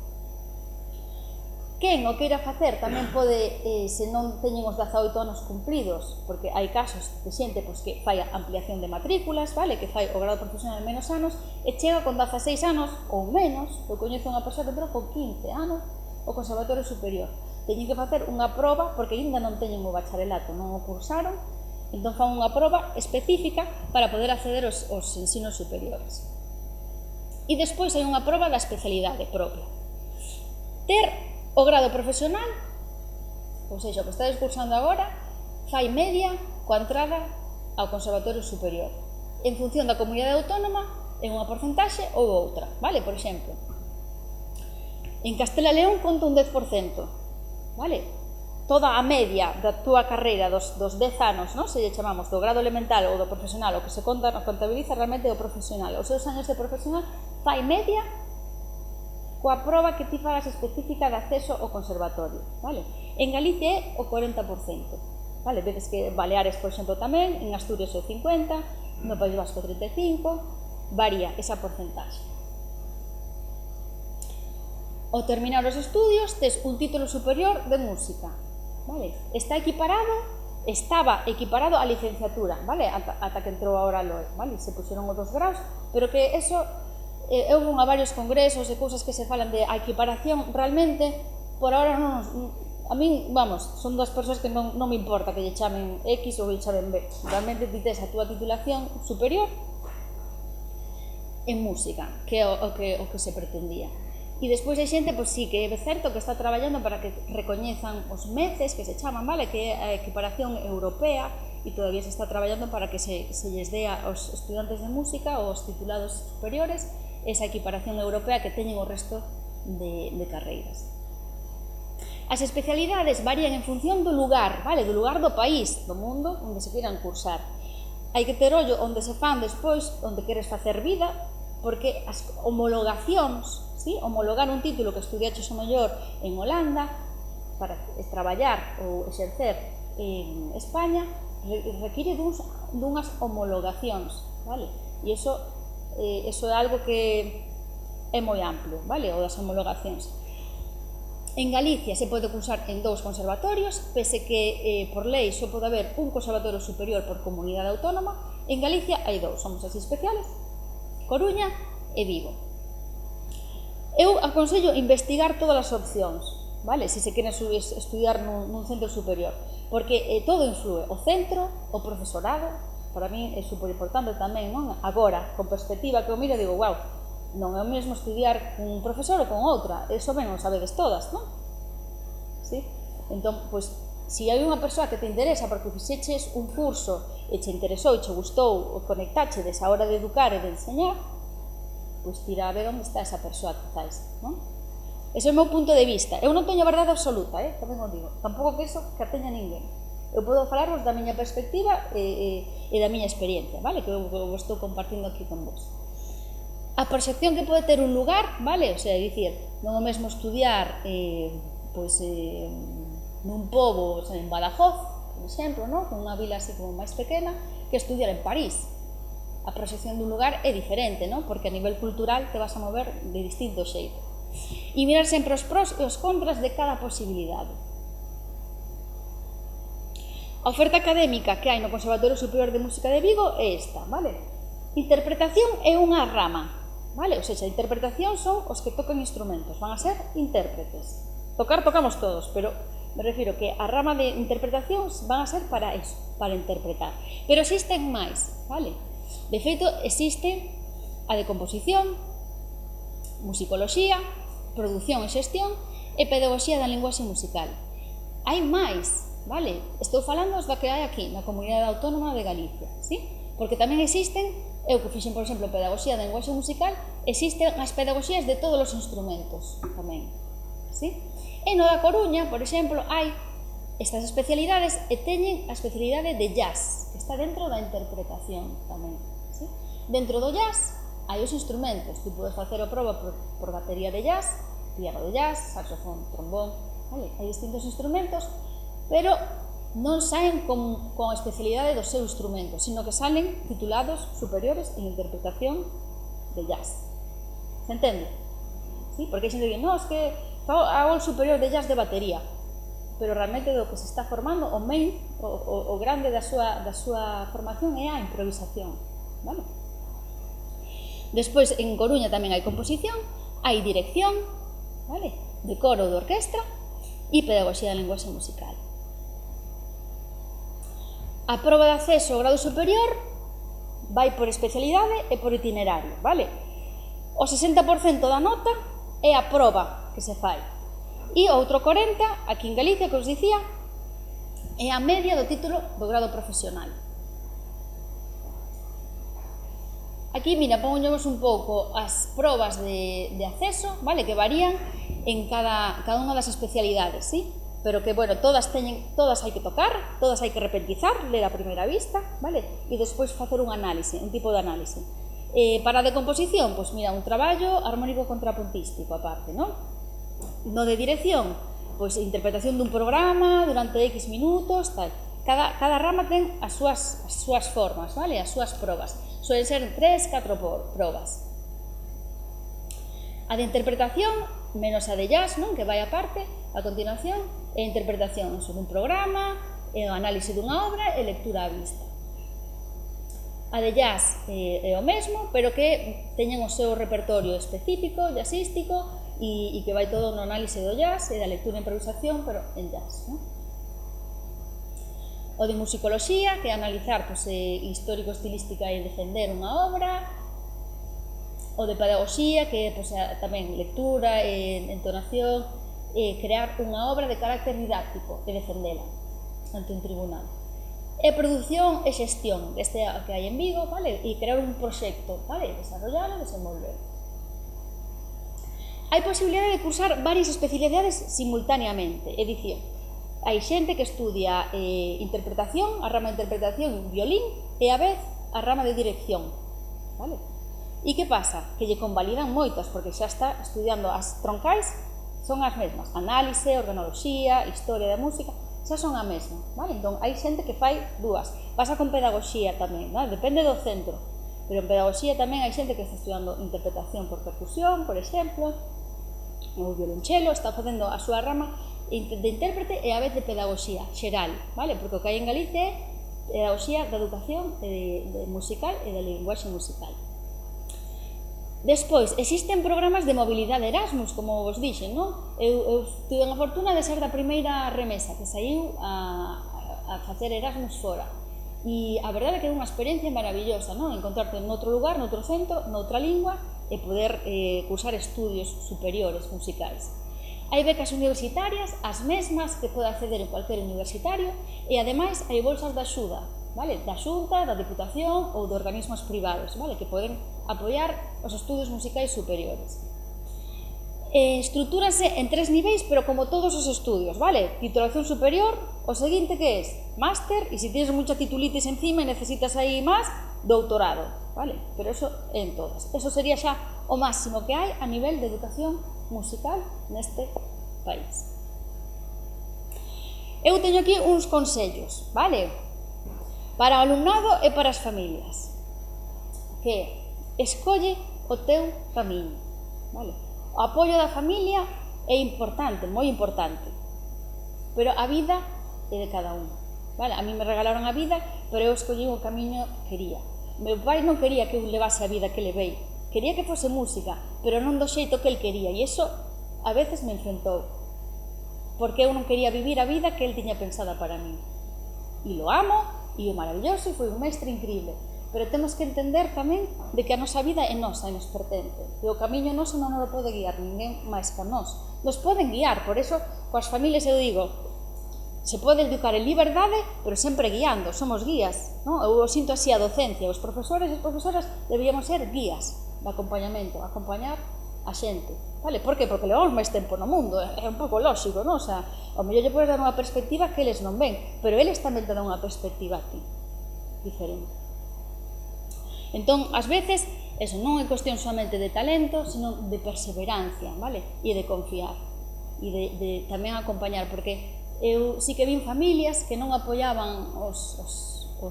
Speaker 2: Quen o queira facer tamén pode, se non teñen os 18 anos cumplidos, porque hai casos de xente que fai ampliación de matrículas, vale? Que fai o grado profesional en menos anos e chega con 16 anos ou menos. Eu coñezo unha persoa que entrou con 15 anos ao conservatorio superior. Teñen que facer unha proba porque ainda non teñen o bacharelato, non o cursaron, entón fan unha proba específica para poder acceder aos ensinos superiores. E despois hai unha proba da especialidade propia. Ter o grado profesional, ou seja, o que estades cursando agora, fai media coa entrada ao conservatorio superior. En función da comunidade autónoma, é unha porcentaxe ou outra, vale? Por exemplo, en Castela e León conta un 10%, vale? Toda a media da túa carreira dos 10 anos, non? Se lle chamamos do grado elemental ou do profesional, o que se contabiliza realmente é o profesional. Os seus anos de profesional fai media coa proba que ti fagas específica de acceso ao conservatorio, vale? En Galicia é o 40%, vale? Vedes que Baleares, por exemplo, tamén, en Asturias é o 50%, no País Vasco 35%, varía esa porcentaxe. Ao terminar os estudios, tes un título superior de música, vale? Estaba equiparado á licenciatura, vale? Ata que entrou agora a LOE, vale? Se puxeron os 2 graus, pero que eso eu vou a varios congresos e cousas que se falan de a equiparación, realmente, por ahora non, a min, vamos, son 2 persoas que non me importa que lle chamen X ou lle chamen B, realmente ti tes a túa titulación superior en música, que é o que se pretendía. E despois hai xente, pois sí, que é certo que está traballando para que recoñezan os meces, que se chaman, vale, que é a equiparación europea, e todavía se está traballando para que se lles dé aos estudantes de música ou aos titulados superiores esa equiparación europea que teñen o resto de carreiras. As especialidades varían en función do lugar, vale, do lugar do país, do mundo, onde se queiran cursar. Hai que ter ollo onde se fan despois, onde queres facer vida, porque as homologacións, sí? Homologar un título que estudiaches o mellor en Holanda, para traballar ou exercer en España require dunhas homologacións, vale? E iso é algo que é moi amplio, vale? O das homologacións. En Galicia se pode cursar en 2 conservatorios, pese que por lei só pode haber un conservatorio superior por comunidade autónoma. En Galicia hai 2, somos así especiales, Coruña e Vigo. Eu aconsello investigar todas as opcións, vale? Se se queren estudiar nun centro superior, porque todo influe, o centro, o profesorado, para mí é superimportante tamén, non? Agora, con perspectiva que eu miro, digo, wow, non é o mesmo estudiar cun profesor ou con outra, eso ben o sabedes todas, non? Sí? Entón, pois, se hai unha persoa que te interesa porque fixeches un curso e che interesou, che gustou, o conectache desa hora de educar e de enseñar, pois tira a ver onde está esa persoa quizáis, non? Ese é o meu punto de vista. Eu non teño a verdade absoluta, tamén o digo. Tampouco penso que a teña ninguén. Eu podo falarvos da miña perspectiva e da miña experiencia, vale? Que eu estou compartindo aquí con vos. A proxección que pode ter un lugar, vale? O sea, dicir, non é o mesmo estudiar nun pobo, o sea, en Badajoz, por exemplo, non? Con unha vila así como máis pequena, que estudiar en París. A proxección dun lugar é diferente, non? Porque a nivel cultural te vas a mover de distinto xeito. E mirar sempre os pros e os contras de cada posibilidade. A oferta académica que hai no Conservatorio Superior de Música de Vigo é esta, vale? Interpretación é unha rama, vale? O sea, a interpretación son os que tocan instrumentos, van a ser intérpretes. Tocar tocamos todos, pero me refiro que a rama de interpretación van a ser para eso, para interpretar. Pero existen máis, vale? De feito, existe a de composición, musicoloxía, produción e xestión e pedagogía da linguaxe musical. Hai máis, vale? Estou falando da que hai aquí, na Comunidade Autónoma de Galicia, sí? Porque tamén existen, eu que fixen, por exemplo, pedagogía da linguaxe musical, existen as pedagogías de todos os instrumentos tamén, sí? E no da Coruña, por exemplo, hai estas especialidades e teñen a especialidade de jazz, que está dentro da interpretación tamén, sí? Dentro do jazz hai os instrumentos, ti podes facer a proba por batería de jazz, piano de jazz, saxofón, trombón, vale? Hai distintos instrumentos, pero non saen con a especialidade do seu instrumento, sino que salen titulados superiores en interpretación de jazz. Se entende? Sí? Porque hai xente que dice, non, es que hago o superior de jazz de batería, pero realmente do que se está formando, o main, o grande da súa formación é a improvisación, vale? Despois, en Coruña tamén hai composición, hai dirección, vale? De coro ou de orquestra e pedagogía da linguaxe musical. A proba de acceso ao grado superior vai por especialidade e por itinerario, vale? O 60% da nota é a proba que se fai. E outro 40%, aquí en Galicia, que os dicía, é a media do título do grado profesional. Aquí, mira, pongoñemos un pouco as probas de acceso, vale, que varían en cada unha das especialidades, sí? Pero que, bueno, todas hai que tocar, todas hai que repentizar, ler a primeira vista, vale? E despois facer un análise, un tipo de análise. Para a de composición, pois mira, un traballo armónico contrapuntístico aparte, non? No de dirección, pois interpretación dun programa durante X minutos, tal. Cada rama ten as súas formas, vale? As súas probas. Suelen ser 3, 4 probas. A de interpretación, menos a de jazz, non? Que vai aparte, a continuación, é interpretación sobre un programa, é o análise dunha obra e lectura á vista. A de jazz é o mesmo, pero que teñen o seu repertorio específico, jazzístico, e que vai todo no análise do jazz e da lectura e improvisación, pero en jazz, non? O de musicoloxía, que é analizar histórico, estilística e defender unha obra. O de pedagogía, que é tamén lectura, entonación, e crear unha obra de carácter didáctico e defendela ante un tribunal. E produción e xestión, este que hai en Vigo, vale? E crear un proxecto, vale? Desarrollar e desenvolver. Hai posibilidade de cursar varias especialidades simultaneamente, é dicir, hai xente que estudia interpretación, a rama de interpretación e violín, e a vez a rama de dirección, vale? E que pasa? Que lle convalidan moitas, porque xa está estudiando as troncais, son as mesmas, análise, organoloxía, historia da música, xa son a mesma, vale? Entón, hai xente que fai dúas, pasa con pedagogía tamén, vale? Depende do centro, pero en pedagogía tamén hai xente que está estudiando interpretación por percusión, por exemplo, ou violonchelo, está facendo a súa rama de intérprete e a vez de pedagogía xeral, vale? Porque o que hai en Galicia é pedagogía da educación musical e da linguaxe musical. Despois, existen programas de mobilidade Erasmus, como vos dixen, non? Eu tive a fortuna de ser da primeira remesa que saiu a facer Erasmus fora. E a verdade é que é unha experiencia maravillosa, non? Encontrarte noutro lugar, noutro centro, noutra lingua e poder cursar estudios superiores musicais. Hai becas universitarias, as mesmas que pode acceder en cualquier universitario, e ademais hai bolsas de axuda, vale? Da Xunta, da Diputación ou de organismos privados, vale? Que poden apoiar os estudios musicais superiores. Estrutúranse en 3 niveis, pero como todos os estudios, vale? Titulación superior, o seguinte que é máster, e se tienes mucha titulitis encima e necesitas aí máis, doutorado, vale? Pero eso en todas. Eso sería xa o máximo que hai a nivel de educación musical neste país. Eu teño aquí uns consellos, vale? Para o alumnado e para as familias, que escolle o teu camiño, vale? O apoio da familia é importante, moi importante, pero a vida é de cada un, vale? A mí me regalaron a vida, pero eu escollí o camiño que quería. Meu pai non quería que eu levase a vida que levei, quería que fose música, pero non do xeito que el quería, e iso a veces me enfrentou, porque eu non quería vivir a vida que el tiña pensada para mí. E lo amo, e o maravilloso, e foi un mestre increíble, pero temos que entender tamén de que a nosa vida é nosa e nos pertence, e o camiño noso non nos pode guiar ninguén máis que nós. Nos poden guiar, por eso, coas familias eu digo, se pode educar en liberdade, pero sempre guiando, somos guías, non? Eu sinto así a docencia, os profesores e as profesoras debíamos ser guías de acompañamento, acompañar a xente, vale? Por que? Porque levamos máis tempo no mundo, é un pouco lóxico, non? O sea, ao mellor lle podes dar unha perspectiva que eles non ven, pero eles tamén te dan unha perspectiva a ti, diferente. Entón, ás veces, eso non é cuestión somente de talento, sino de perseverancia, vale? E de confiar, e de tamén acompañar, porque eu sí que vin familias que non apoiaban os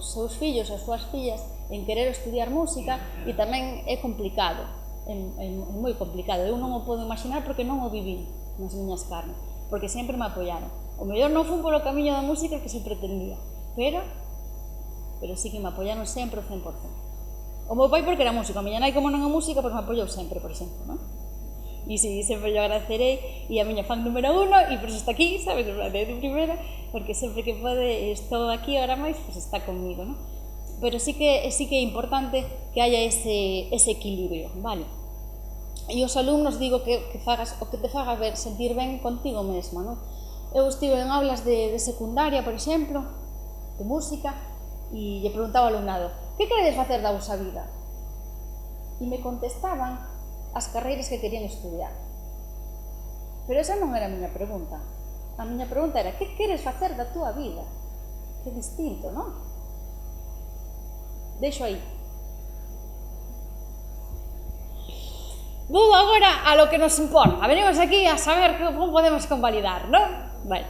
Speaker 2: seus fillos, as súas fillas, en querer estudiar música, e tamén é complicado, é moi complicado. Eu non o podo imaginar porque non o viví nas miñas carnes, porque sempre me apoiaron. O mellor non fun polo camiño da música que se pretendía, pero sí que me apoiaron sempre o 100%. O meu pai porque era músico, a miña nai como non é música, pois me apoiou sempre, por exemplo, non? E si, sempre yo agradecerei, e a miña fan número 1, e por eso está aquí, sabes, de primeira, porque sempre que pode, estou aquí agora máis, pois está comigo, non? Pero sí que é importante que haya ese equilibrio, vale? E os alumnos digo que fagas o que te faga ver, sentir ben contigo mesma, non? Eu estive en aulas de secundaria, por exemplo, de música, e lle preguntaba ao alumnado, que queredes facer da vosa vida? E me contestaban as carreiras que querían estudiar. Pero esa non era a miña pregunta. A miña pregunta era, que queres facer da túa vida? Que distinto, non? Deixo aí. Vou agora a lo que nos importa. Venimos aquí a saber como podemos convalidar, non? Bueno,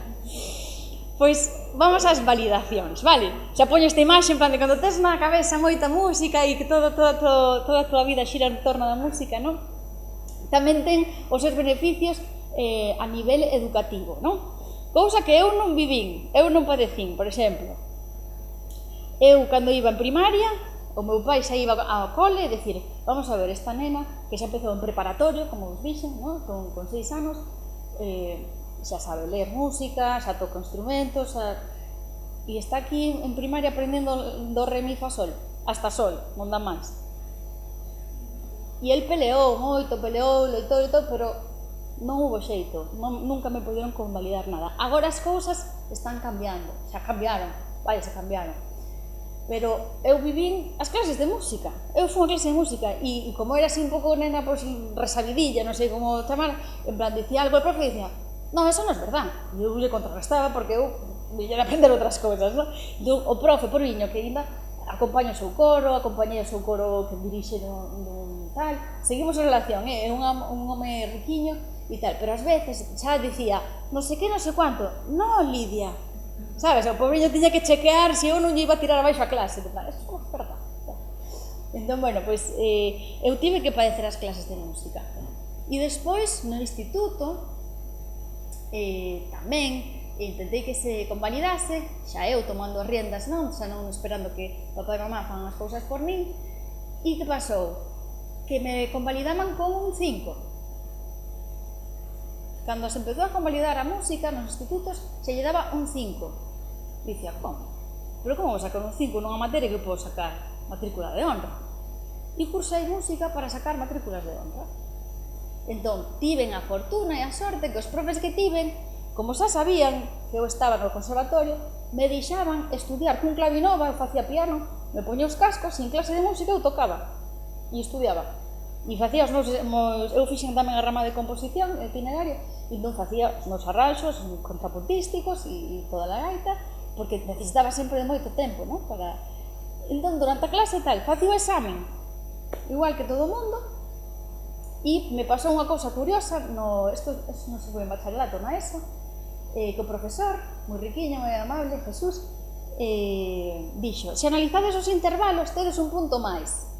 Speaker 2: pois vamos ás validacións, vale? Xa poño esta imaxe en plan de cando tes na cabeza moita música e que toda a tua vida xira en torno da música, non? Tamén ten os seus beneficios a nivel educativo, non? Cousa que eu non vivín, eu non padecín, por exemplo. Eu, cando iba en primaria, o meu pai xa iba ao cole e dicir, vamos a ver, esta nena, que xa empezou en preparatorio, como vos dixen, non? Con 6 anos, xa sabe ler música, xa toca instrumentos, e está aquí en primaria aprendendo do re, mi, fa, sol, hasta sol, non dá máis. E el peleou moito, loitou, pero non hubo xeito, nunca me puderon convalidar nada. Agora as cousas están cambiando, xa cambiaron, xa cambiaron. Pero eu vivín as clases de música, eu fui a clase de música, e como era así un pouco nena, pois resabidilla, non sei como chamar, en plan, dicía algo, el profe dicía, non, eso non é verdad. E eu lle contrarrestaba porque eu ia aprender outras cousas, non? O profe, por viño, que ainda acompaña o seu coro, acompañei o seu coro que dirixe dun tal, seguimos a relación, é un home riquiño, e tal, pero ás veces xa dicía, non sei que, non sei cuánto, non, Lidia, sabes, o pobreño tiña que chequear se eu non lle iba a tirar abaixo a clase, de plan, eso é verdad. Entón, bueno, pois, eu tive que padecer as clases de música. E despois, no instituto, tamén, intentei que se convalidase, xa eu tomando as riendas, non, xa non esperando que papá e mamá fan as cousas por min. E que pasou? Que me convalidaban con un 5. Cando se empezou a convalidar a música nos institutos, se lle daba un 5. Dicía, como? Pero como vou sacar un 5 nunha materia que podo sacar matrícula de honra? E cursei música para sacar matrículas de honra. Entón, tiven a fortuna e a sorte que os profes que tiven, como xa sabían que eu estaba no conservatorio, me deixaban estudiar cun clavinova, eu facía piano, me poñía os cascos e en clase de música eu tocaba e estudiaba. E facía os meus, eu fixen tamén a rama de composición, itinerario, e entón facía os meus arranxos contrapuntísticos e toda a gaita, porque necesitaba sempre de moito tempo, non? Para... Entón, durante a clase tal, facía o examen, igual que todo o mundo, e me pasou unha cousa curiosa, isto non se foi en bacharelato, na ESO, que o profesor, moi riquiño, moi amable, Jesús, dixo, se analizades os intervalos, tedes un punto máis,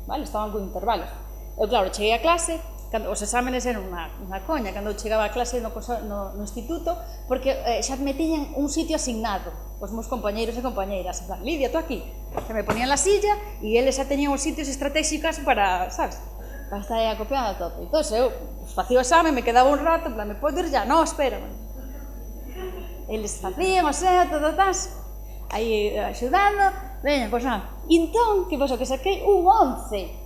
Speaker 2: vale? Estaban con intervalos. Eu, claro, cheguei a clase, os exámenes eran unha coña, cando eu chegaba a clase no instituto, porque xa me tiñan un sitio asignado, os meus compañeiros e compañeiras, en plan, Lidia, tú aquí, que me ponían la silla, e eles xa teñan os sitios estratégicos para, sabes, para estar aí acopiando a tope. Entón, eu facía o examen, me quedaba un rato, en plan, me podo ir ya? Non, espera, eles facían, o sea, aí axudando, veña, pois nada. Entón, que pasou? Que saquei un 11.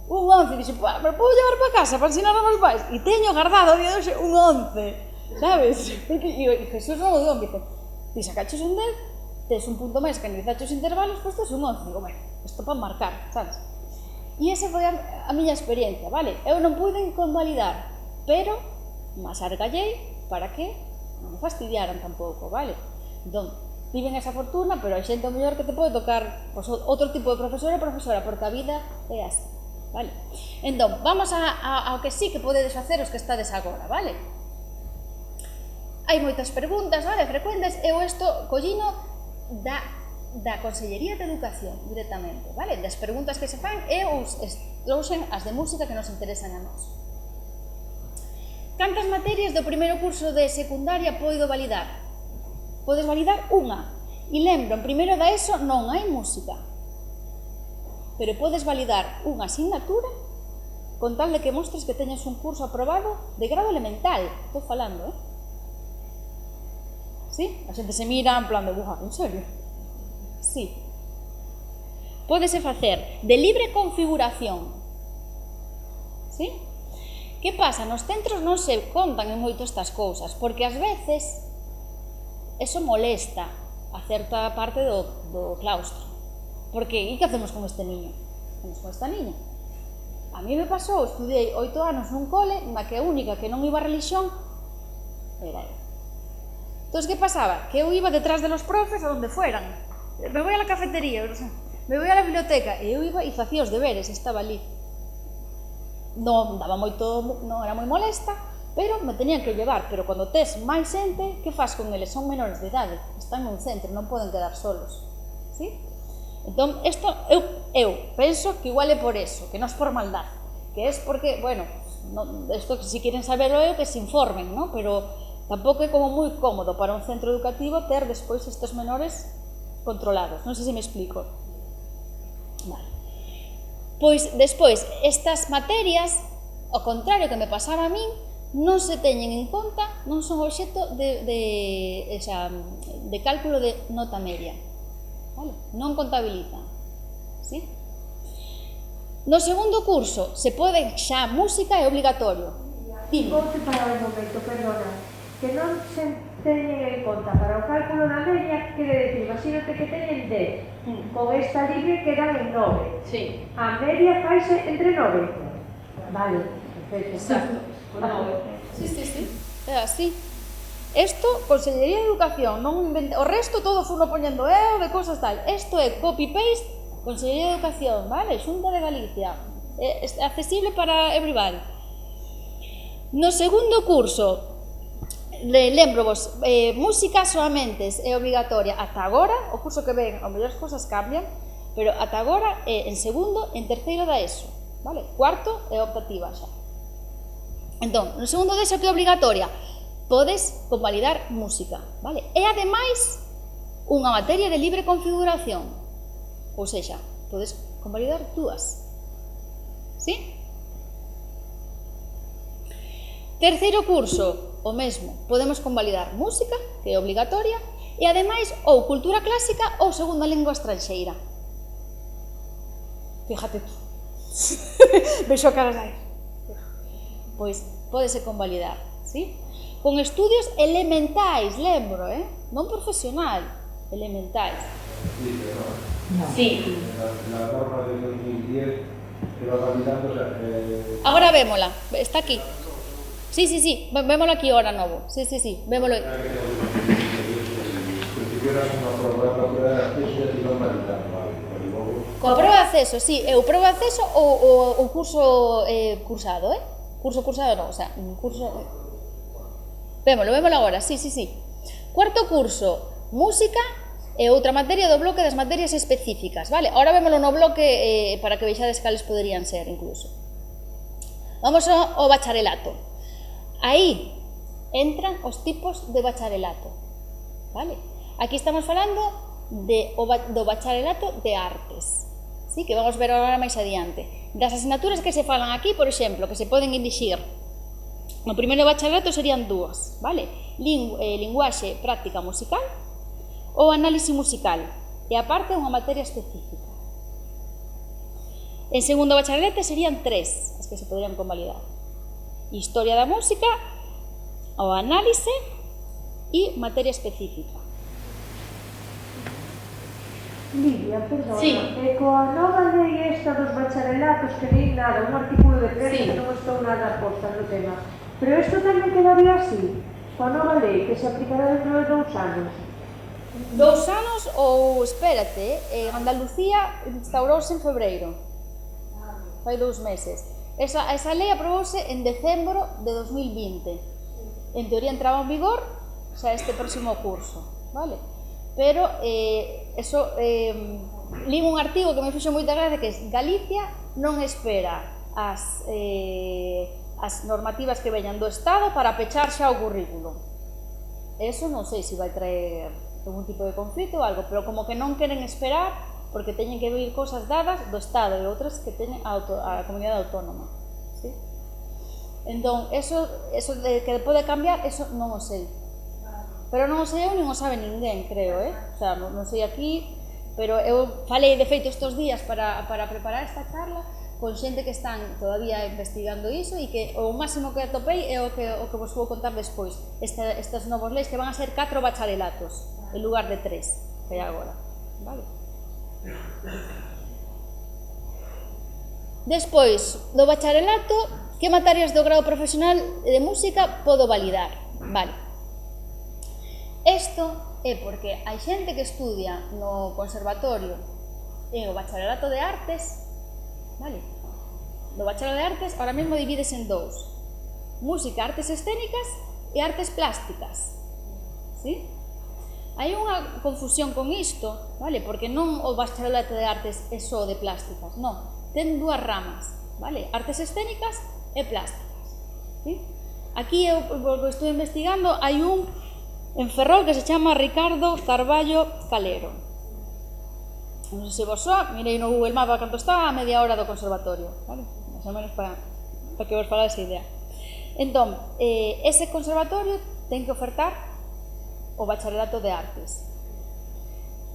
Speaker 2: Un 11, dixo, pero podo llevar para casa para ensinar a meus pais? E teño guardado, día de hoxe, un 11, sabes? E Jesús non o dou, dice, ti sacaches un 10, tes un punto máis que analizaches os intervalos, pois tes un 11. Digo, bueno, isto para marcar, sabes? E esa foi a miña experiencia, vale? Eu non pude convalidar, pero mas argallei para que non me fastidiaran tampouco, vale? Entón, tiven esa fortuna, pero hai xente o mellor que te pode tocar outro tipo de profesor e profesora, porque a vida é así, vale? Entón, vamos ao que sí que podedes facer os que estades agora, vale? Hai moitas preguntas, vale, frecuentes, eu isto collino da Consellería de Educación directamente, vale? Das preguntas que se fan, eu trouxen as de música que nos interesan a nós. Cantas materias do primeiro curso de secundaria podo validar? Podes validar unha. E lembro, en primeiro da ESO non hai música. Pero podes validar unha asignatura con tal de que mostres que teñas un curso aprobado de grado elemental. Estou falando, Sí? A xente se mira en plan de, en serio? Sí. Pódese facer de libre configuración. Sí? Que pasa? Nos centros non se contan en moito estas cousas, porque ás veces eso molesta a certa parte do claustro. Porque, e que hacemos con este niño? Hacemos con esta niña? A mí me pasou, estudiei 8 anos nun cole na que a única que non iba a religión era eu. Entón, que pasaba? Que eu iba detrás de los profes a donde fueran. Me voy a la cafetería, me voy a la biblioteca, e eu iba e facía os deberes, estaba ali. Non daba moito, non era moi molesta, pero me tenían que llevar. Pero cando tes máis xente, que faz con eles? Son menores de idade, están nun centro, non poden quedar solos. Sí? Entón, isto, eu penso que igual é por eso, que non é por maldad, que é porque, bueno, isto que si quieren saberlo é que se informen, non? Pero tampouco é como moi cómodo para un centro educativo ter despois estes menores controlados. Non sei se me explico. Vale. Pois, despois, estas materias, ao contrario que me pasaba a min, non se teñen en conta, non son obxecto de cálculo de nota media. Vale? Non contabilizan. Sí? No segundo curso, se pode xa música é obligatorio.
Speaker 3: Vou separar un momento, perdona. Que non se teñen en conta para o cálculo da media, quere decir, imagínate que teñen 10, con esta libre quedan en 9.
Speaker 2: Sí.
Speaker 3: A media faise entre 9. Vale, perfecto.
Speaker 2: Exacto, con 9. Sí. É así. Isto, Consellería de Educación, non inventa... O resto todo funo poñendo eu de cosas tal. Isto é copy-paste, Consellería de Educación, vale? Xunta de Galicia. É accesible para everybody. No segundo curso, lembro-vos, música solamente é obrigatoria ata agora, o curso que ven, ao mellor as cousas cambian, pero ata agora en segundo, en terceiro da ESO, vale? Cuarto é optativa xa. Entón, no segundo da ESO que é obrigatoria, podes convalidar música, vale? E ademais, unha materia de libre configuración, ou sexa, podes convalidar dúas, sí? Terceiro curso, o mesmo, podemos convalidar música, que é obligatoria, e ademais ou cultura clásica ou segunda lingua estranxeira. Fíjate tú. Vexo caras aí. Pois, pódese convalidar, sí? Con estudios elementais, lembro, non profesional, elementais.
Speaker 1: Sí.
Speaker 4: La norma de 2010 que va validando...
Speaker 2: Agora vémola, está aquí. Sí, vémolo aquí ahora novo. Sí, vémolo.
Speaker 4: Si tuvieras una prueba de acceso ya te iban validando, vale.
Speaker 2: Coa proba de acceso, sí, é o proba de acceso ou o curso cursado, Curso cursado non, o sea, un curso... Vémolo agora, sí. Cuarto curso, música e outra materia do bloque das materias específicas, vale? Ahora vémolo no bloque para que vexades cales poderían ser, incluso. Vamos ao bacharelato. Aí entran os tipos de bacharelato, vale? Aquí estamos falando do bacharelato de artes, sí? Que vamos ver agora máis adiante. Das asignaturas que se falan aquí, por exemplo, que se poden elixir, no primeiro bacharelato serían dúas, vale? Linguaxe práctica musical ou análise musical, e aparte unha materia específica. En segundo bacharelato serían tres as que se poderían convalidar: historia da música, o análise e materia específica.
Speaker 3: Lidia, perdona,
Speaker 1: Sí.
Speaker 3: Coa nova lei esta dos bacharelatos que nin nada, un artículo de prensa,
Speaker 1: Sí.
Speaker 3: non estou nada posta no tema, pero isto tamén quedaría así, coa nova lei que se aplicará dentro de 2 anos.
Speaker 2: 2 anos ou, espérate, en Andalucía instaurouse en febreiro, fai 2 meses. Esa lei aprobouse en decembro de 2020. En teoría entraba en vigor xa este próximo curso, vale? Pero lín un artigo que me fixo moita gracia, que é Galicia non espera as normativas que veñan do Estado para pechar xa o currículo. Eso non sei se vai traer algún tipo de conflito ou algo, pero como que non queren esperar porque teñen que vir cousas dadas do Estado e outras que teñen a comunidade autónoma, sí? Entón, eso de que pode cambiar, eso non o sei. Pero non o sei eu, nin o sabe ninguén, creo, O sea, non sei aquí, pero eu falei, de feito, estes días para preparar esta charla con xente que están todavía investigando iso e que o máximo que atopei é o que vos vou contar despois. Estes novos leis que van a ser 4 bacharelatos en lugar de 3, que hai agora, vale? Despois do bacharelato, que materias do grado profesional de música podo validar? Vale. Isto é porque hai xente que estudia no conservatorio e o bacharelato de artes, vale? No bacharelato de artes ahora mesmo divides en 2: música, artes escénicas e artes plásticas, sí? Hai unha confusión con isto, vale? Porque non o bacharelato de artes é só de plásticas, non, ten 2 ramas, vale? Artes escénicas e plásticas, sí? Aquí, porque estou investigando, hai un en Ferrol que se chama Ricardo Carballo Calero. Non sei se vos soa, mirei no Google Maps canto está a media hora do conservatorio, vale? Más ou menos para que vos faga esa idea. Entón, ese conservatorio ten que ofertar o bacharelato de artes.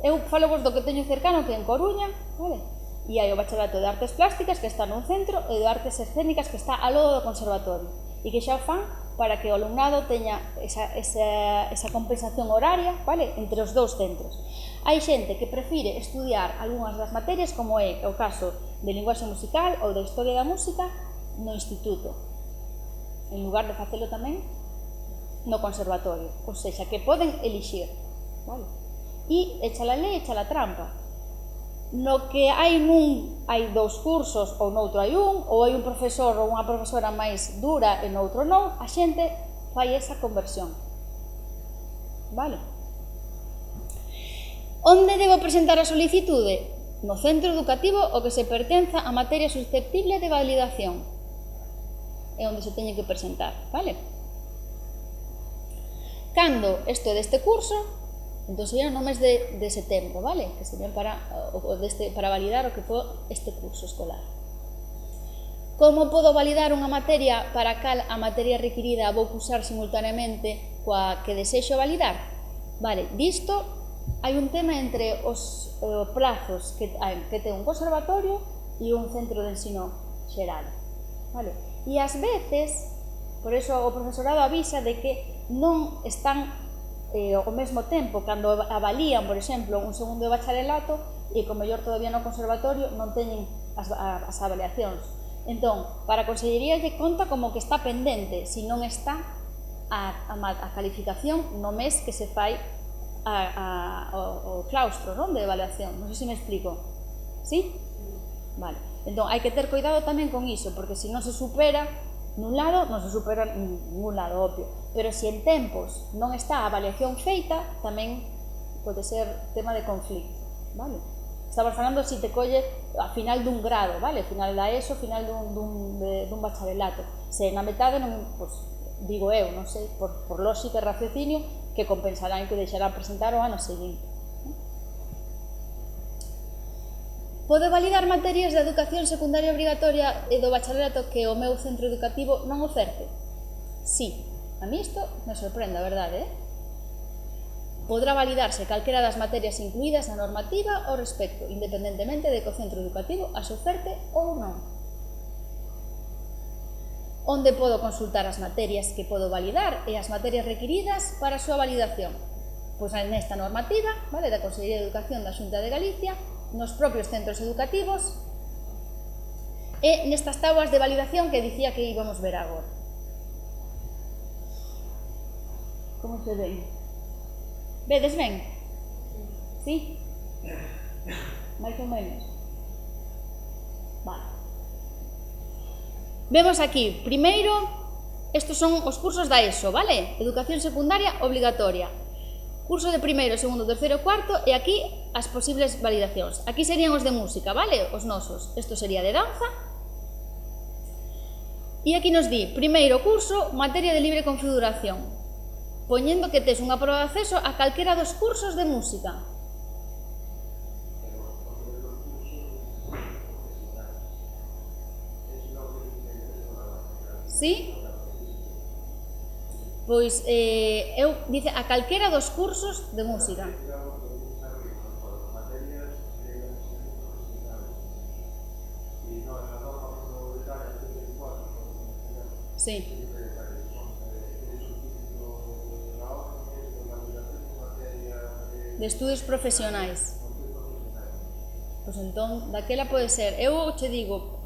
Speaker 2: Eu falo vos do que teño cercano, que é en Coruña, vale? E hai o bacharelato de artes plásticas que está nun centro e de artes escénicas que está ao lado do conservatorio e que xa o fan para que o alumnado teña esa compensación horaria, vale? Entre os 2 centros. Hai xente que prefire estudiar algunhas das materias, como é o caso de linguaxe musical ou de historia da música, no instituto, en lugar de facelo tamén no conservatorio, ou seja, que poden elixir, vale? E echa la lei, echa la trampa. No que hai nun hai 2 cursos ou noutro hai un, ou hai un profesor ou unha profesora máis dura e noutro non, a xente fai esa conversión. Vale? Onde debo presentar a solicitude? No centro educativo o que se pertenza a materia susceptible de validación. É onde se teñe que presentar, vale? Cando isto é deste curso, entón sería no mes de setembro, vale? Que sería para validar o que foi este curso escolar. Como podo validar unha materia para cal a materia requirida vou cursar simultaneamente coa que desexo validar? Vale, disto hai un tema entre os plazos que ten un conservatorio e un centro de ensino xeral, vale? E ás veces, por eso o profesorado avisa de que non están ao mesmo tempo, cando avalían, por exemplo, un segundo de bacharelato e con mellor todavía no conservatorio non teñen as avaliacións. Entón, para a Consellería lle conta como que está pendente, se non está a calificación no mes que se fai o claustro, non, de evaluación. Non sei se me explico. Sí? Vale. Entón, hai que ter cuidado tamén con iso, porque se non se supera nun lado, non se supera ningún lado, obvio. Pero se en tempos non está a avaliación feita, tamén pode ser tema de conflicto, vale? Estamos falando se te colle a final dun grado, vale? Final da ESO, final dun bacharelato. Se na metade, non, pues, digo eu, non sei, por lógica e raciocinio, que compensarán e que deixarán presentar o ano seguinte. Podo validar materias de educación secundaria obrigatoria e do bacharelato que o meu centro educativo non oferte? Sí. A mí isto me sorprende, a verdade, Podrá validarse calquera das materias incluídas na normativa ao respecto, independentemente de que o centro educativo as oferte ou non. Onde podo consultar as materias que podo validar e as materias requiridas para a súa validación? Pois nesta normativa, vale, da Consellería de Educación da Xunta de Galicia, nos propios centros educativos e nestas táboas de validación que dicía que íbamos ver agora. Como se ve? Vedes ben? Sí? Mais ou menos? Vale. Vemos aquí, primeiro, estos son os cursos da ESO, vale? Educación secundaria obligatoria. Curso de primeiro, segundo, terceiro, cuarto e aquí as posibles validacións. Aquí serían os de música, vale? Os nosos. Isto sería de danza. E aquí nos di, primeiro curso, materia de libre configuración, poñendo que tes unha proba de acceso a calquera dos cursos de música. Sí? Pois, eu dice a calquera dos cursos de música. Sí. De estudios profesionais. Pois entón, daquela pode ser. Eu che digo...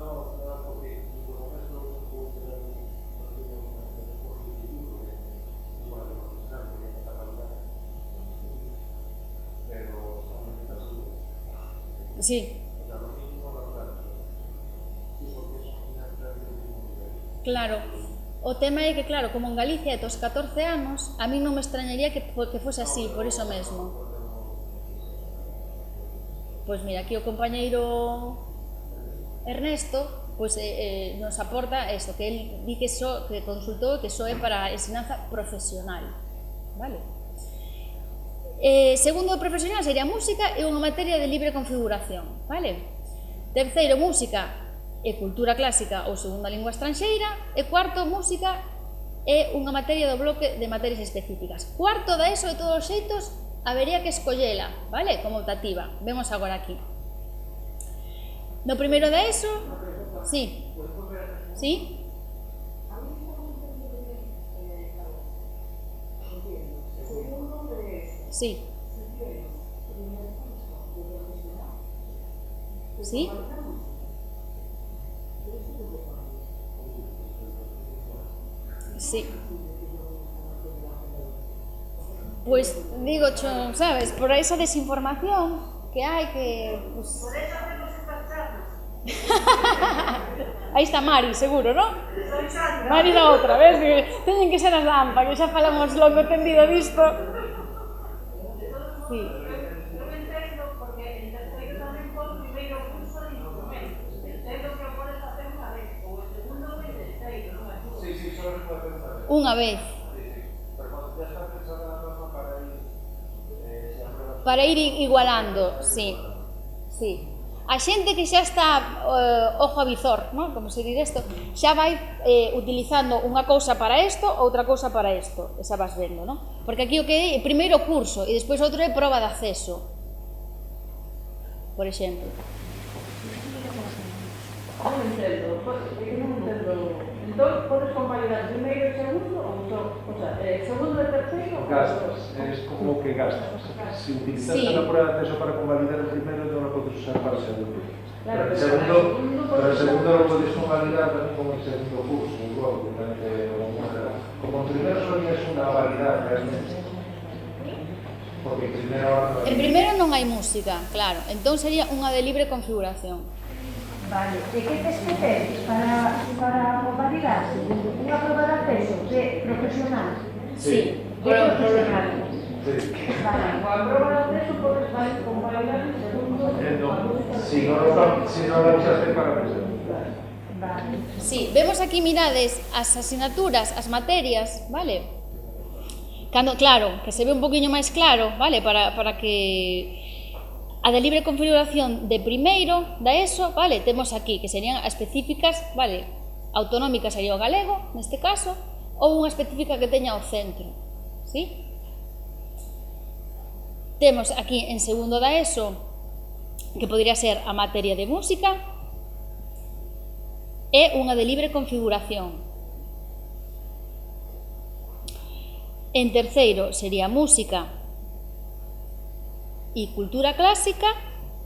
Speaker 2: Sí. Claro. O tema é que, claro, como en Galicia é dos 14 anos, a mí non me extrañaría que fose así, por iso mesmo. Pois mira, aquí o compañeiro Ernesto nos aporta eso, que el di que consultou que só é para ensinanza profesional, vale? Segundo o profesional sería música e unha materia de libre configuración, vale? Terceiro, música e cultura clásica ou segunda lingua estranxeira, e cuarto, música é unha materia do bloque de materias específicas. Cuarto da ESO, de todos os xeitos, habería que escollela, vale, como optativa. Vemos agora aquí. No primeiro da ESO, sí, sí, sí, sí. Sí. Pois digo, sabes, por esa desinformación que hai que... Pues... Aí está Mari, seguro, non? Mari da outra, ves? Teñen que ser as da AMPA, que xa falamos longo tendido disto. Sí. Unha vez. Para ir igualando, sí. Sí. A xente que xa está ojo a visor, ¿no? Como se dice isto, xa vai utilizando unha cousa para isto, outra cousa para isto, e xa vas vendo, ¿no? Porque aquí o que é primeiro curso e despois outro é proba de acceso, por exemplo.
Speaker 3: Non entendo, entón podes convalidar primeiro e segundo ou sea, segundo e terceiro?
Speaker 4: Gastas, es como que gastas. Si utilizaste
Speaker 2: Sí.
Speaker 4: la prueba de acceso para convalidar el primero, no la puedes usar para el segundo.
Speaker 3: Claro,
Speaker 4: Pero el segundo lo puedes convalidar también como el segundo curso, igual, como el primero solo es una validad realmente. Porque el primero...
Speaker 2: En primeiro non hai música, claro, entón sería unha de libre configuración.
Speaker 3: Vale, e que tes que ter para convalidarse? Unha prova de acceso de profesional?
Speaker 2: Sí.
Speaker 3: De profesional.
Speaker 4: Sí.
Speaker 3: Vale, coa prova de acceso podes convalidar el segundo.
Speaker 4: Si no lo usaste para presentar.
Speaker 3: Vale.
Speaker 2: Sí, vemos aquí, mirades, as asignaturas, as materias, vale? Cando, claro, que se ve un poquinho máis claro, vale? Para que a de libre configuración de primeiro da ESO, vale? Temos aquí, que serían específicas, vale? Autonómicas sería o galego, neste caso, ou unha específica que teña o centro, sí? Temos aquí en segundo da ESO, que podría ser a materia de música, e unha de libre configuración. En terceiro sería música e cultura clásica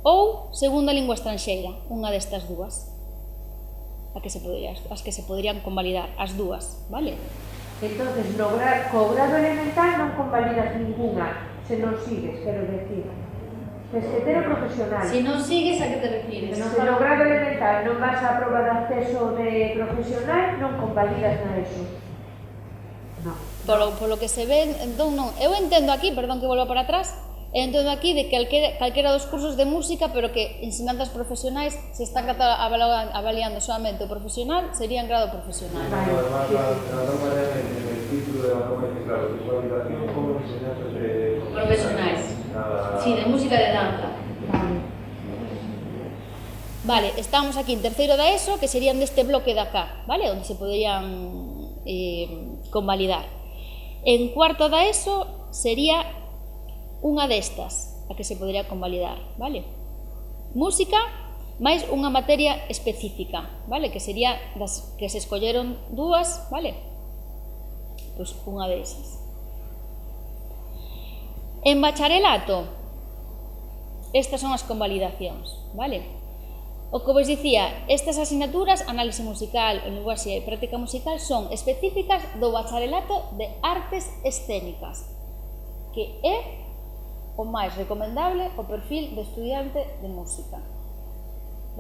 Speaker 2: ou segunda lingua estranxeira, unha destas dúas. As que se poderían convalidar, as dúas, vale?
Speaker 3: Entonces, co grado elemental non convalidas ninguna, se non sigues, quero decir. Tens que ter o profesional.
Speaker 1: Si non sigues, a que te refires?
Speaker 3: Se no grado elemental non vas a prova de acceso de profesional, non convalidas na ESO. Non.
Speaker 2: Polo que se ve, entón non. Eu entendo aquí, perdón que volva para atrás, entendo aquí de que calquera dos cursos de música, pero que ensinanzas profesionais se están avaliando solamente o profesional, sería en grado profesional.
Speaker 4: Además, la norma en el título de la norma dice, claro, de validación como enseñanzas de...
Speaker 1: Profesionais.
Speaker 4: Nada...
Speaker 1: Sí, de música de danza.
Speaker 2: Vale, estamos aquí en terceiro da ESO, que serían deste bloque de acá, vale? Onde se poderían convalidar. En cuarto da ESO sería unha destas, a que se podería convalidar, vale? Música, máis unha materia específica, vale? Que sería das que se escolleron dúas, vale? Pois unha desas. En bacharelato, estas son as convalidacións, vale? O que vos dicía, estas asignaturas, análise musical, linguaxe e práctica musical, son específicas do bacharelato de artes escénicas, que é o máis recomendable o perfil de estudiante de música.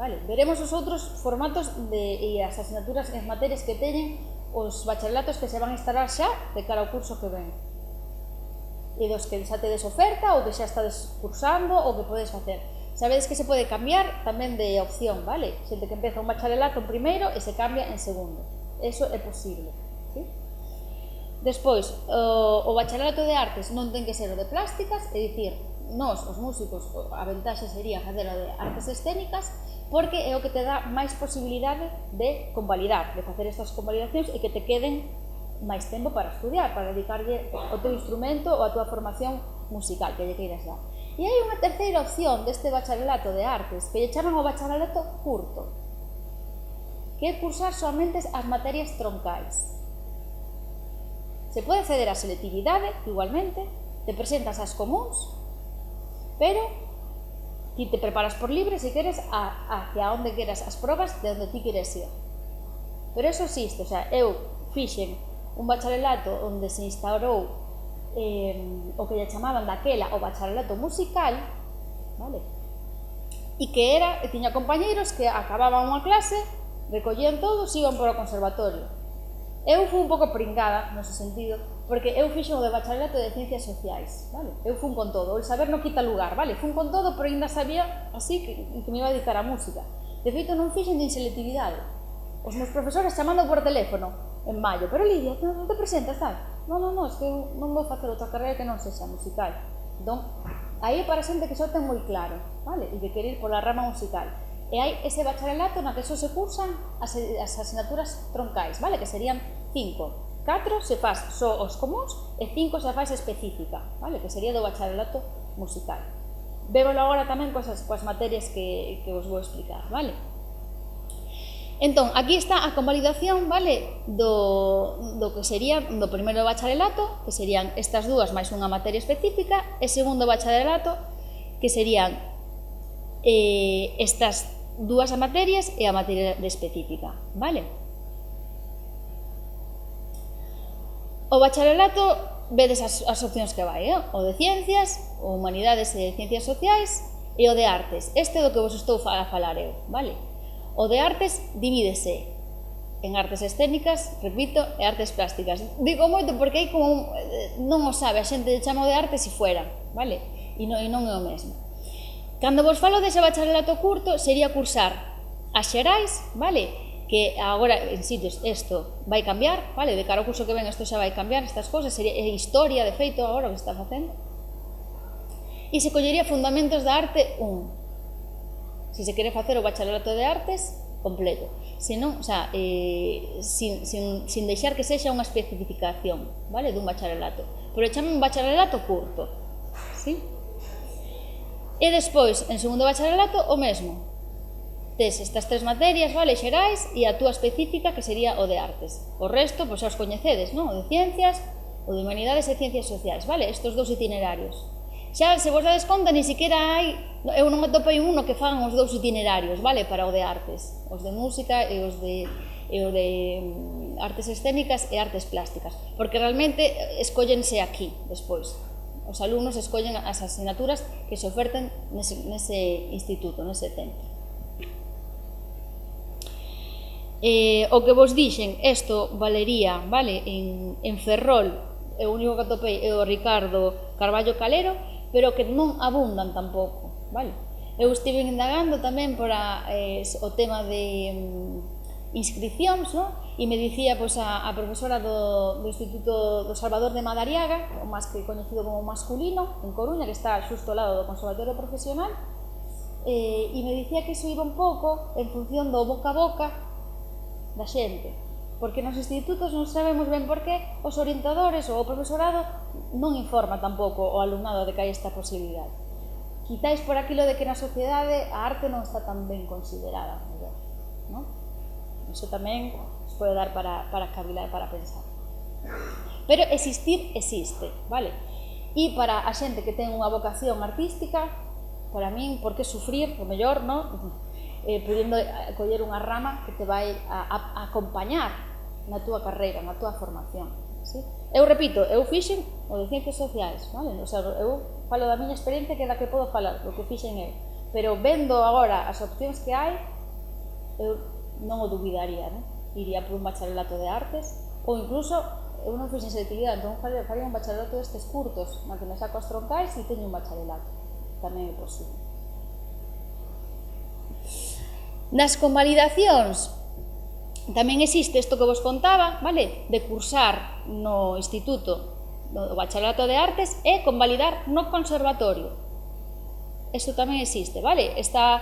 Speaker 2: Vale, veremos os outros formatos e as asignaturas e as materias que teñen os bacharelatos que se van a instalar xa de cara ao curso que ven. E dos que xa tedes oferta ou que xa estades cursando ou que podes facer. Sabedes que se pode cambiar tamén de opción, vale? Xente que empeza un bacharelato en primeiro e se cambia en segundo. Eso é posible, ¿sí? Despois, o bacharelato de artes non ten que ser o de plásticas, é dicir, nós, os músicos, a ventaxa sería facer o de artes escénicas, porque é o que te dá máis posibilidade de convalidar, de facer estas convalidacións e que te queden máis tempo para estudiar, para dedicarlle o teu instrumento ou a tua formación musical que lle queiras dar. E hai unha terceira opción deste bacharelato de artes, que lle chaman o bacharelato curto, que é cursar somente as materias troncais. Se pode acceder á selectividade, igualmente, te presentas ás comuns, pero ti te preparas por libre se queres hacia onde queras as probas de onde ti queres ir. Pero eso existe, o sea, eu fixen un bacharelato onde se instaurou o que lle chamaban daquela o bacharelato musical, vale? e que era, e tiña compañeiros que acababan unha clase, recollían todos e iban para o conservatorio. Eu fui un pouco pringada, nese sentido, porque eu fixo o de bacharelato de Ciencias Sociais, vale? Eu fui con todo, o saber non quita lugar, vale? Fui con todo, pero ainda sabía así que me iba a dedicar á música. De feito, non fixen nin selectividade. Os meus profesores chamando por teléfono en maio, pero Lidia, non te presentas, tal? Non, es que eu non vou facer outra carreira que non sexa musical. Entón, aí é para xente que só ten moi claro, vale? E que quere ir pola rama musical. E hai ese bacharelato na que só se cursan as asignaturas troncais, vale? Que serían 5. 4 se faz só os comuns e 5 se faz específica, vale? Que sería do bacharelato musical. Vémolo agora tamén coas materias que vos vou explicar, vale? Entón, aquí está a convalidación, vale? Do que sería do primeiro bacharelato, que serían estas dúas máis unha materia específica, e segundo bacharelato, que serían estas dúas materias e a materia específica, vale? O bacharelato, vedes as opcións que vai, o de Ciencias, o Humanidades e Ciencias Sociais, e o de Artes. Este é do que vos estou a falar eu, vale? O de Artes divídese en artes escénicas, repito, e artes plásticas. Digo moito porque hai como non o sabe, a xente chama de artes e fuera, vale? E non é o mesmo. Cando vos falo dese bacharelato curto, sería cursar as xerais, vale? Que agora, en sitios, isto vai cambiar, vale? De cara ao curso que ven, isto xa vai cambiar, estas cousas, sería historia, de feito, agora o que está facendo. E se collería Fundamentos da Arte 1. Se se quere facer o bacharelato de artes, completo. Se non, o sea, sin deixar que sexa unha especificación, vale? Dun bacharelato. Pero chaman bacharelato curto, sí? E despois, en segundo bacharelato, o mesmo. Tes estas 3 materias, vale, xerais, e a túa específica, que sería o de artes. O resto, pois, xa os coñecedes, non? O de Ciencias, o de Humanidades e Ciencias Sociais, vale? Estos 2 itinerarios. Xa, se vos dades conta, ni siquiera hai... Eu non atopei uno que fagan os 2 itinerarios, vale? Para o de artes. Os de música e os de artes escénicas e artes plásticas. Porque realmente escóllense aquí, despois. Os alumnos escollen as asignaturas que se oferten nese instituto, nese centro. O que vos dixen, isto valería, vale, en Ferrol, o único que atopei é o Ricardo Carballo Calero, pero que non abundan tampouco, vale? Eu estive indagando tamén por o tema de inscripcións, non? E me dicía pois, a profesora do Instituto do Salvador de Madariaga, o máis que coñecido como masculino, en Coruña, que está xusto ao lado do Conservatorio Profesional, e me dicía que iso iba un pouco en función do boca a boca da xente, porque nos institutos non sabemos ben por qué os orientadores ou o profesorado non informa tampouco o alumnado de que hai esta posibilidade. Quitáis por aquilo de que na sociedade a arte non está tan ben considerada, non? Iso tamén se pode dar para cavilar, para pensar. Pero existir existe, vale? E para a xente que ten unha vocación artística, para min, por que sufrir, o mellor, non? Podendo coller unha rama que te vai a acompañar na túa carreira, na túa formación, sí? Eu repito, eu fixen o de Ciencias Sociais, vale? O sea, eu falo da miña experiencia que é da que podo falar, do que fixen eu. Pero vendo agora as opcións que hai, eu non o dubidaría, non? Iría por un bacharelato de artes, ou incluso, eu non fixen selectividade, entón faría un bacharelato destes curtos, na que me saco as troncais e teño un bacharelato. Tamén é posible. Nas convalidacións, tamén existe isto que vos contaba, vale? De cursar no instituto do bacharelato de artes e convalidar no conservatorio. Isto tamén existe, vale? Está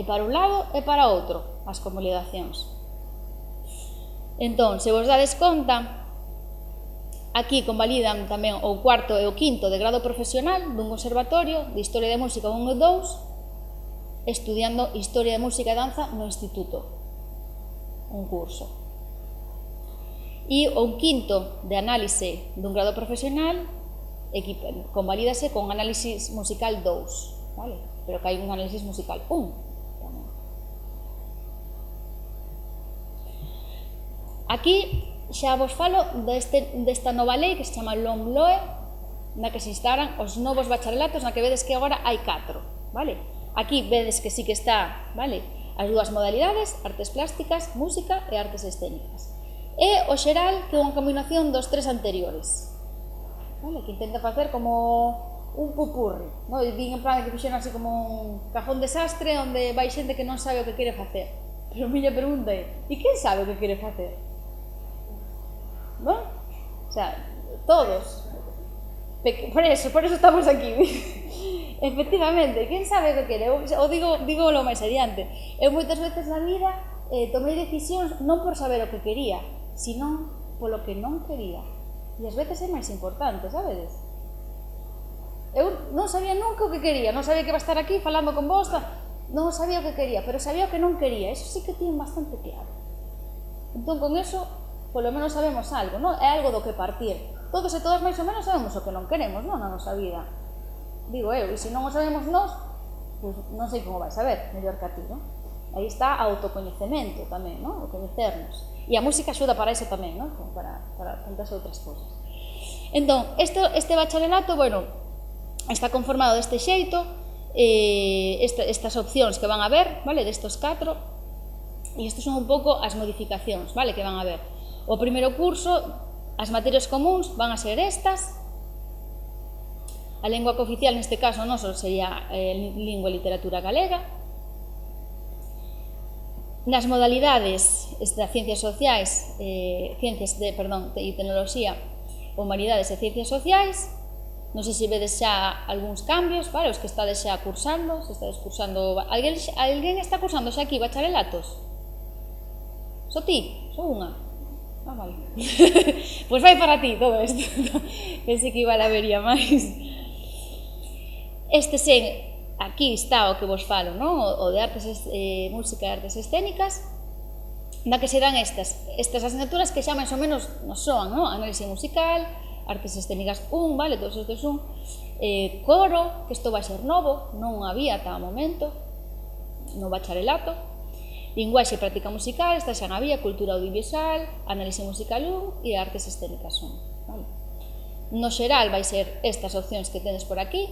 Speaker 2: para un lado e para outro, as convalidacións. Entón, se vos dades conta, aquí convalidan tamén o cuarto e o quinto de grado profesional dun conservatorio de Historia de Música 1 e 2, estudiando Historia de Música e Danza no instituto, un curso. E o quinto de análise dun grado profesional convalídase con análisis musical 2, vale? Pero que hai un análisis musical 1. Aquí xa vos falo desta nova lei que se chama LOMLOE, na que se instauran os novos bacharelatos, na que vedes que agora hai 4, vale? Aquí vedes que sí que está, vale, as dúas modalidades, artes plásticas, música e artes escénicas. E o xeral, que é unha combinación dos tres anteriores, vale, que intenta facer como un pupurri, no? E vin en plan que fixeron así como un cajón desastre onde vai xente que non sabe o que quere facer. Pero a miña pregunta é, e quen sabe o que quere facer? Non? O sea, todos. Por eso estamos aquí. Efectivamente, quen sabe o que quere? O digo lo máis adiante. Eu moitas veces na vida tomei decisións non por saber o que quería, sino polo que non quería. E ás veces é máis importante, sabedes? Eu non sabía nunca o que quería, non sabía que iba a estar aquí falando con vos, non sabía o que quería, pero sabía o que non quería, eso sí que tiene bastante claro. Entón, con eso, polo menos sabemos algo, non? É algo do que partir. Todos e todas máis ou menos sabemos o que non queremos, non, na nosa vida. Digo eu, e se non o sabemos nós, pois non sei como vai saber, mellor que a ti, non? Aí está autocoñecemento tamén, non? O coñecernos. E a música axuda para iso tamén, non? Como para tantas outras cousas. Entón, este bacharelato, bueno, está conformado deste xeito, estas opcións que van a ver, vale, destos 4, e estes son un pouco as modificacións, vale, que van a ver. O primeiro curso, as materias comuns van a ser estas. A lingua cooficial neste caso non só sería lingua e literatura galega. Nas modalidades das ciencias sociais, e tecnoloxía, humanidades e ciencias sociais, non sei se vedes xa algúns cambios, vale, os que estades xa cursando, se estades cursando... Alguén está cursando xa aquí bacharelatos? Só ti? Só unha? Ah, vale. Pois vai para ti todo isto. Pensei que iba a habería máis. Aquí está o que vos falo, non? O de artes, música e artes escénicas, na que serán estas asignaturas que xa máis ou menos nos soan, non? Análise musical, artes escénicas 1, vale, todos estes 1, coro, que isto vai ser novo, non había ata o momento, no bacharelato, linguaxe e práctica musical, esta xa había, cultura audiovisual, análise musical 1 e artes escénicas 1, vale. No xeral vai ser estas opcións que tedes por aquí.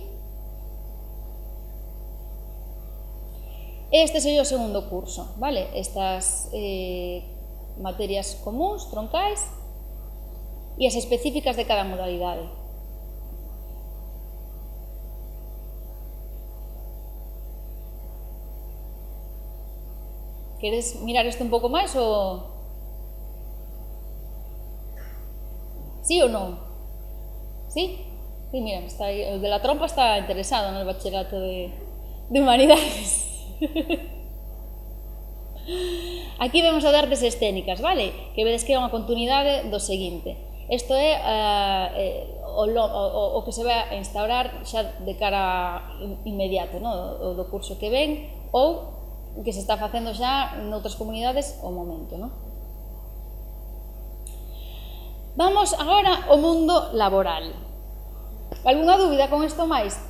Speaker 2: Este sería o segundo curso, vale? Estas materias comuns, troncais, e as específicas de cada modalidade. Queres mirar isto un pouco máis ou... Sí ou non? Sí? Sí, mira, está aí, o de la trompa está interesado no bachillerato de humanidades. Aquí vemos o de artes escénicas, vale? Que vedes que é unha continuidade do seguinte. Isto é o que se vai a instaurar xa de cara inmediato, o do curso que ven, ou que se está facendo xa noutras comunidades ao momento, non? Vamos agora ao mundo laboral. Alguna dúbida con isto máis?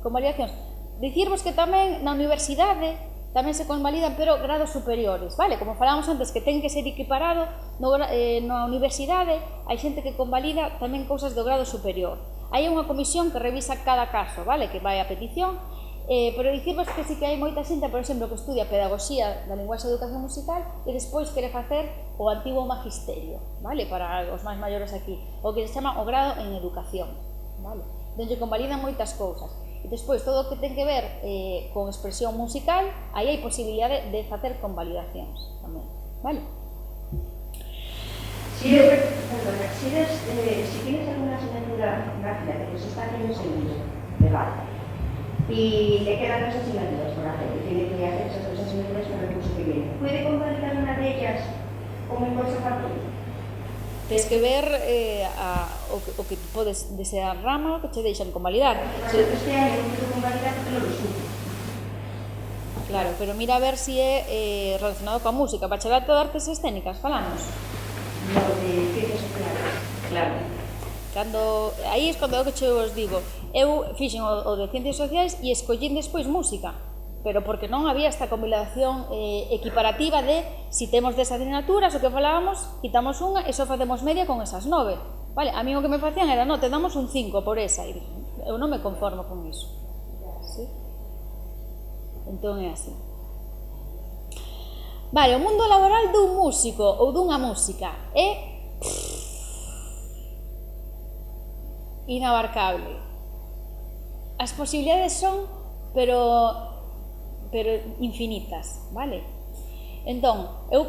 Speaker 2: Con variacións? Dicirvos que tamén na universidade tamén se convalidan, pero grados superiores, vale? Como falábamos antes, que ten que ser equiparado na universidade, hai xente que convalida tamén cousas do grado superior. Hai unha comisión que revisa cada caso, vale? Que vai a petición, pero dicirvos que sí que hai moita xente, por exemplo, que estudia pedagogía da linguaxe e educación musical e despois quere facer o antigo magisterio, vale? Para os máis maiores aquí, o que se chama o grado en educación, vale? Donde convalidan moitas cousas. E despois, todo o que ten que ver con expresión musical, aí hai posibilidade de facer convalidacións tamén, vale?
Speaker 3: Si tienes alguna asignatura rápida que se está haciendo seguido, legal, y le quedan 2 asignaturas por hacer, y tiene que hacer esas 2 asignaturas para el curso que viene, ¿puede convalidar una de ellas como en conservatorio?
Speaker 2: Tens que ver o que podes desear rama que te deixan convalidar.
Speaker 3: Este año non puedo convalidar porque non lo supo.
Speaker 2: Claro, pero mira a ver se é relacionado coa música. Bachillerato de artes escénicas, falamos?
Speaker 3: No, de ciencias sociales.
Speaker 2: Claro. Aí é cando eu que vos digo. Eu fixen o de ciencias sociais e escollín despois música, pero porque non había esta combinación equiparativa de si temos 10 asignaturas, o que falábamos, quitamos unha e só facemos media con esas 9. Vale, a mí o que me facían era, no, te damos un 5 por esa, e eu non me conformo con iso. ¿Sí? Entón é así. Vale, o mundo laboral dun músico ou dunha música é inabarcable. As posibilidades son, pero infinitas, vale? Entón, eu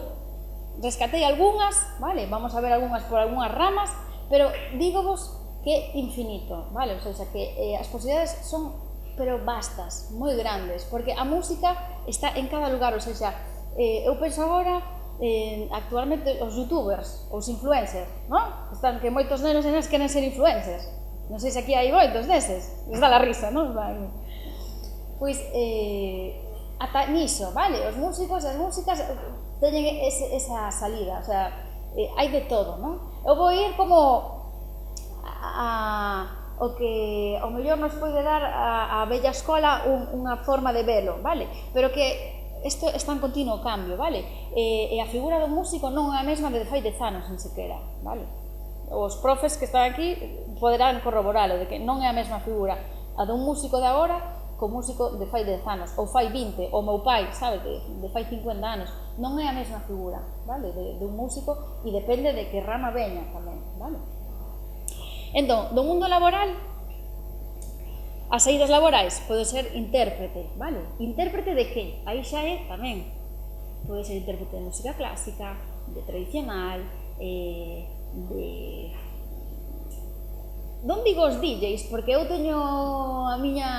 Speaker 2: rescatei algunhas, vale? Vamos a ver algunhas por algunhas ramas, pero dígovos que é infinito, vale? O sea, que as posibilidades son, pero vastas, moi grandes, porque a música está en cada lugar, o sea, eu penso agora, actualmente, os youtubers, os influencers, non? Están que moitos nenos e nenas queren ser influencers. Non sei se aquí hai moitos deses, les dá la risa, non? Pois, ata niso, vale? Os músicos e as músicas teñen esa salida, o sea, hai de todo, non? Eu vou ir como o que ao mellor nos pode dar a bella escola unha forma de velo, vale? Pero que isto está en continuo cambio, vale? E a figura do músico non é a mesma de fai 10 anos, nin sequera, vale? Os profes que están aquí poderán corroboralo, de que non é a mesma figura a dun músico de agora co músico de fai 10 anos, ou fai 20, ou meu pai, sabe, de fai 50 anos, non é a mesma figura, vale, de un músico, e depende de que rama veña tamén, vale? Entón, do mundo laboral, as saídas laborais pode ser intérprete, vale? Intérprete de que? Aí xa é tamén, pode ser intérprete de música clásica, de tradicional, non digo os DJs, porque eu teño a miña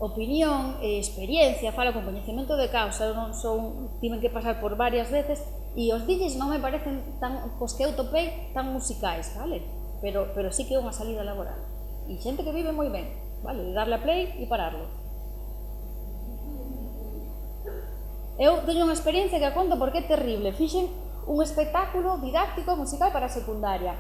Speaker 2: opinión e experiencia, falo con coñecemento de causa, non son, tiven que pasar por varias veces, e os DJs non me parecen tan, cos que eu topei, tan musicais, vale? Pero sí que é unha salida laboral, e xente que vive moi ben, vale? De darle a play e pararlo. Eu teño unha experiencia que a conto porque é terrible. Fixen un espectáculo didáctico musical para a secundaria.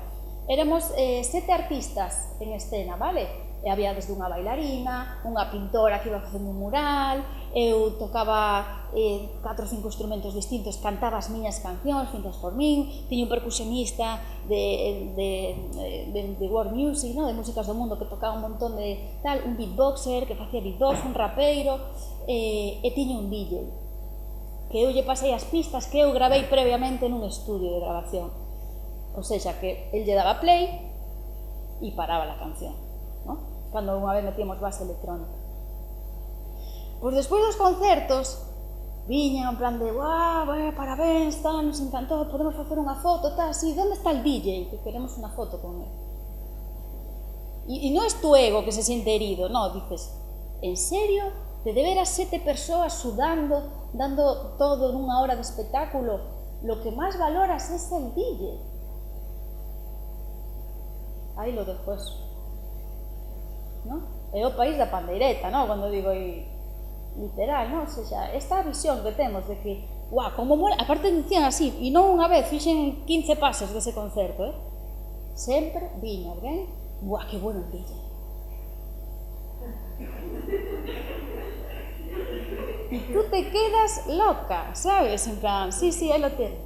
Speaker 2: Éramos 7 artistas en escena, vale? E había desde unha bailarina, unha pintora que iba facendo un mural, eu tocaba 4 ou 5 instrumentos distintos, cantaba as miñas cancións feitas por min, tiña un percusionista de world music, de músicas do mundo que tocaba un montón de tal, un beatboxer que facía beatbox, un rapeiro, e tiña un DJ que eu lle pasei as pistas que eu gravei previamente nun estudio de grabación, ou seja, que el lle daba play e paraba a canción, non? Cando unha vez metíamos base electrónica. Pois despois dos concertos viña en plan de parabéns, tal, nos encantou, podemos facer unha foto, tal, así, onde está el DJ? Que queremos unha foto con él. E non é tu ego que se siente herido, non, dices, en serio? De veras 7 persoas sudando, dando todo nunha hora de espectáculo, lo que máis valoras é el DJ. Aí lo dejo eso, ¿no? É o país da pandeireta, ¿no? Cuando digo literal, ¿no? O sea, esta visión que temos de que, como mola, aparte dicían así, e non unha vez, fixen 15 pases dese concerto, sempre viña alguén, que bueno el DJ. Y tú te quedas loca, ¿sabes? En plan, sí, ahí lo tienes.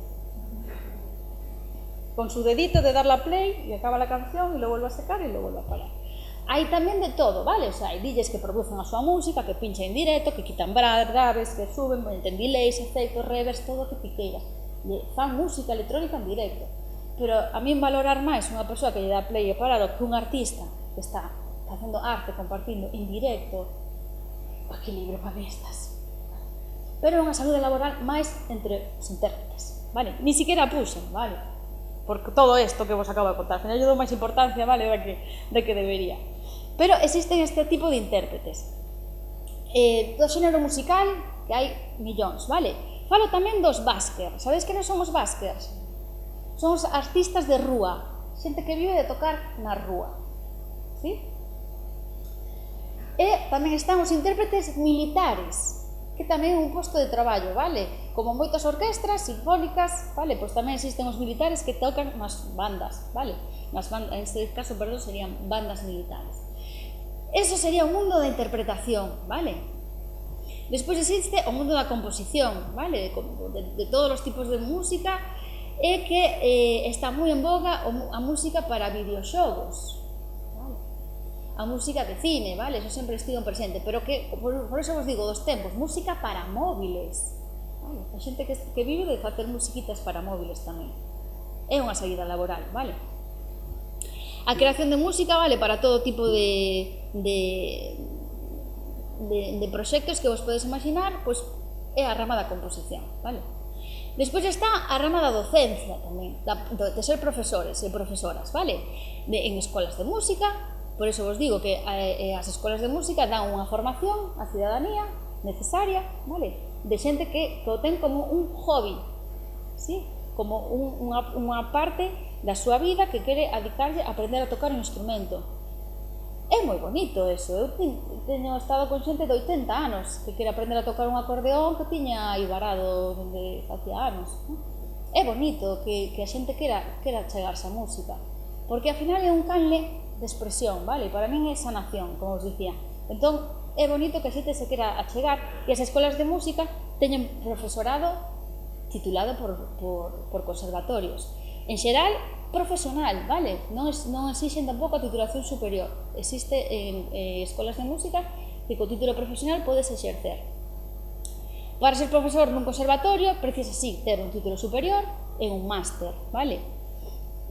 Speaker 2: Con su dedito de dar la play y acaba la canción y lo vuelve a secar y lo vuelve a parar. Hai tamén de todo, vale? O sea, hai DJs que producen a súa música, que pinchan en directo, que quitan graves, que suben, meten delays, efectos, reverbs, todo o que piqueiras. E fan música electrónica en directo. Pero a min valorar máis unha persoa que lle dá play e parado que un artista que está facendo arte, compartindo en directo, que libre para mí estas. Pero é unha saúde laboral máis entre os intérpretes, vale? Ni siquiera puxen, vale? Por todo isto que vos acabo de contar, ao final eu dou máis importancia, vale, de que debería. Pero existen este tipo de intérpretes. Do xénero musical, que hai millóns, vale? Falo tamén dos baskers. Sabedes que non son os baskers? Son os artistas de rúa, xente que vive de tocar na rúa, ¿sí? E tamén están os intérpretes militares, que tamén é un posto de traballo, vale? Como moitas orquestras sinfónicas, vale? Pois tamén existen os militares que tocan nas bandas, vale? En este caso, perdón, serían bandas militares. Eso sería o mundo da interpretación, vale? Despois existe o mundo da composición, vale? De todos os tipos de música, e que está moi en boga a música para videoxogos. A a música de cine, vale? Eso sempre estivo presente, pero que, por eso vos digo, dos tempos, música para móviles, vale? A xente que vive de facer musiquitas para móviles tamén. É unha saída laboral, vale? A creación de música, vale, para todo tipo de proxectos que vos podes imaginar, pois é a rama da composición, vale? Despois está a rama da docencia tamén, de ser profesores e profesoras, vale? En escolas de música, por iso vos digo que as escolas de música dan unha formación á cidadanía necesaria, vale? De xente que o ten como un hobby, ¿sí? Como unha parte da súa vida que quere dedicarlle a aprender a tocar un instrumento. É moi bonito eso. Eu teño estado con xente de 80 anos que quere aprender a tocar un acordeón que tiña aí varado dende facía anos. É bonito que a xente quera chegarse a música, porque ao final é un canle de expresión, vale? Para min é sanación, como os dicía. Entón, é bonito que a xente se quera achegar e as escolas de música teñen profesorado titulado por conservatorios. En xeral, profesional, vale? Non exixen tampouco a titulación superior. Existe en escolas de música que co título profesional podes exercer. Para ser profesor nun conservatorio, precisa sí ter un título superior e un máster, vale?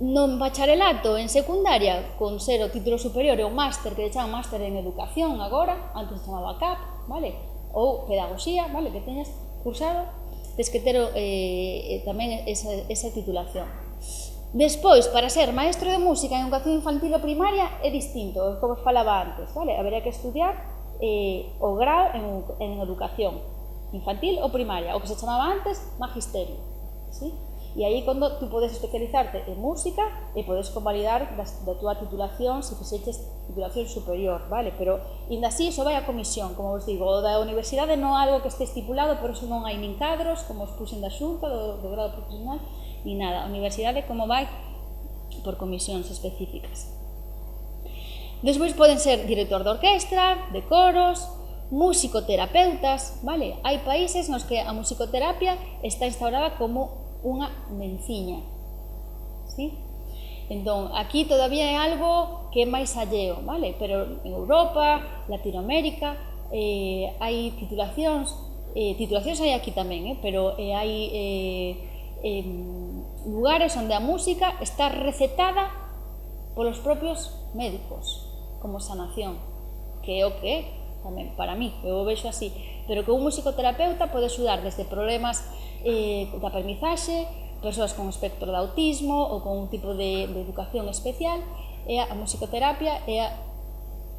Speaker 2: No bacharelato en secundaria, con ser o título superior e o máster, que chaman máster en educación agora, antes se chamaba CAP, vale? Ou pedagogía, vale? Que teñas cursado, tens que ter tamén esa titulación. Despois, para ser maestro de música en educación infantil ou primaria é distinto, como vos falaba antes, vale? Habería que estudiar o grau en educación infantil ou primaria, o que se chamaba antes magisterio, ¿sí? E aí cando tú podes especializarte en música e podes convalidar da túa titulación se fixeches titulación superior, vale? Pero, ainda así, iso vai a comisión, como vos digo, o da universidade non é algo que este estipulado, por iso non hai nin cadros, como os puxen da xunta, do grado profesional, ni nada. A universidade como vai por comisións específicas. Despois poden ser director de orquestra, de coros, musicoterapeutas, vale? Hai países nos que a musicoterapia está instaurada como unha menciña, ¿sí? Entón, aquí todavía é algo que é máis alleo, vale? Pero en Europa, Latinoamérica, hai titulacións hai aquí tamén, pero hai lugares onde a música está recetada polos propios médicos como sanación, que é o que é tamén para mí, eu o vexo así, pero que un musicoterapeuta pode axudar desde problemas da aprendizaxe, persoas con espectro de autismo ou con un tipo de educación especial, e a musicoterapia é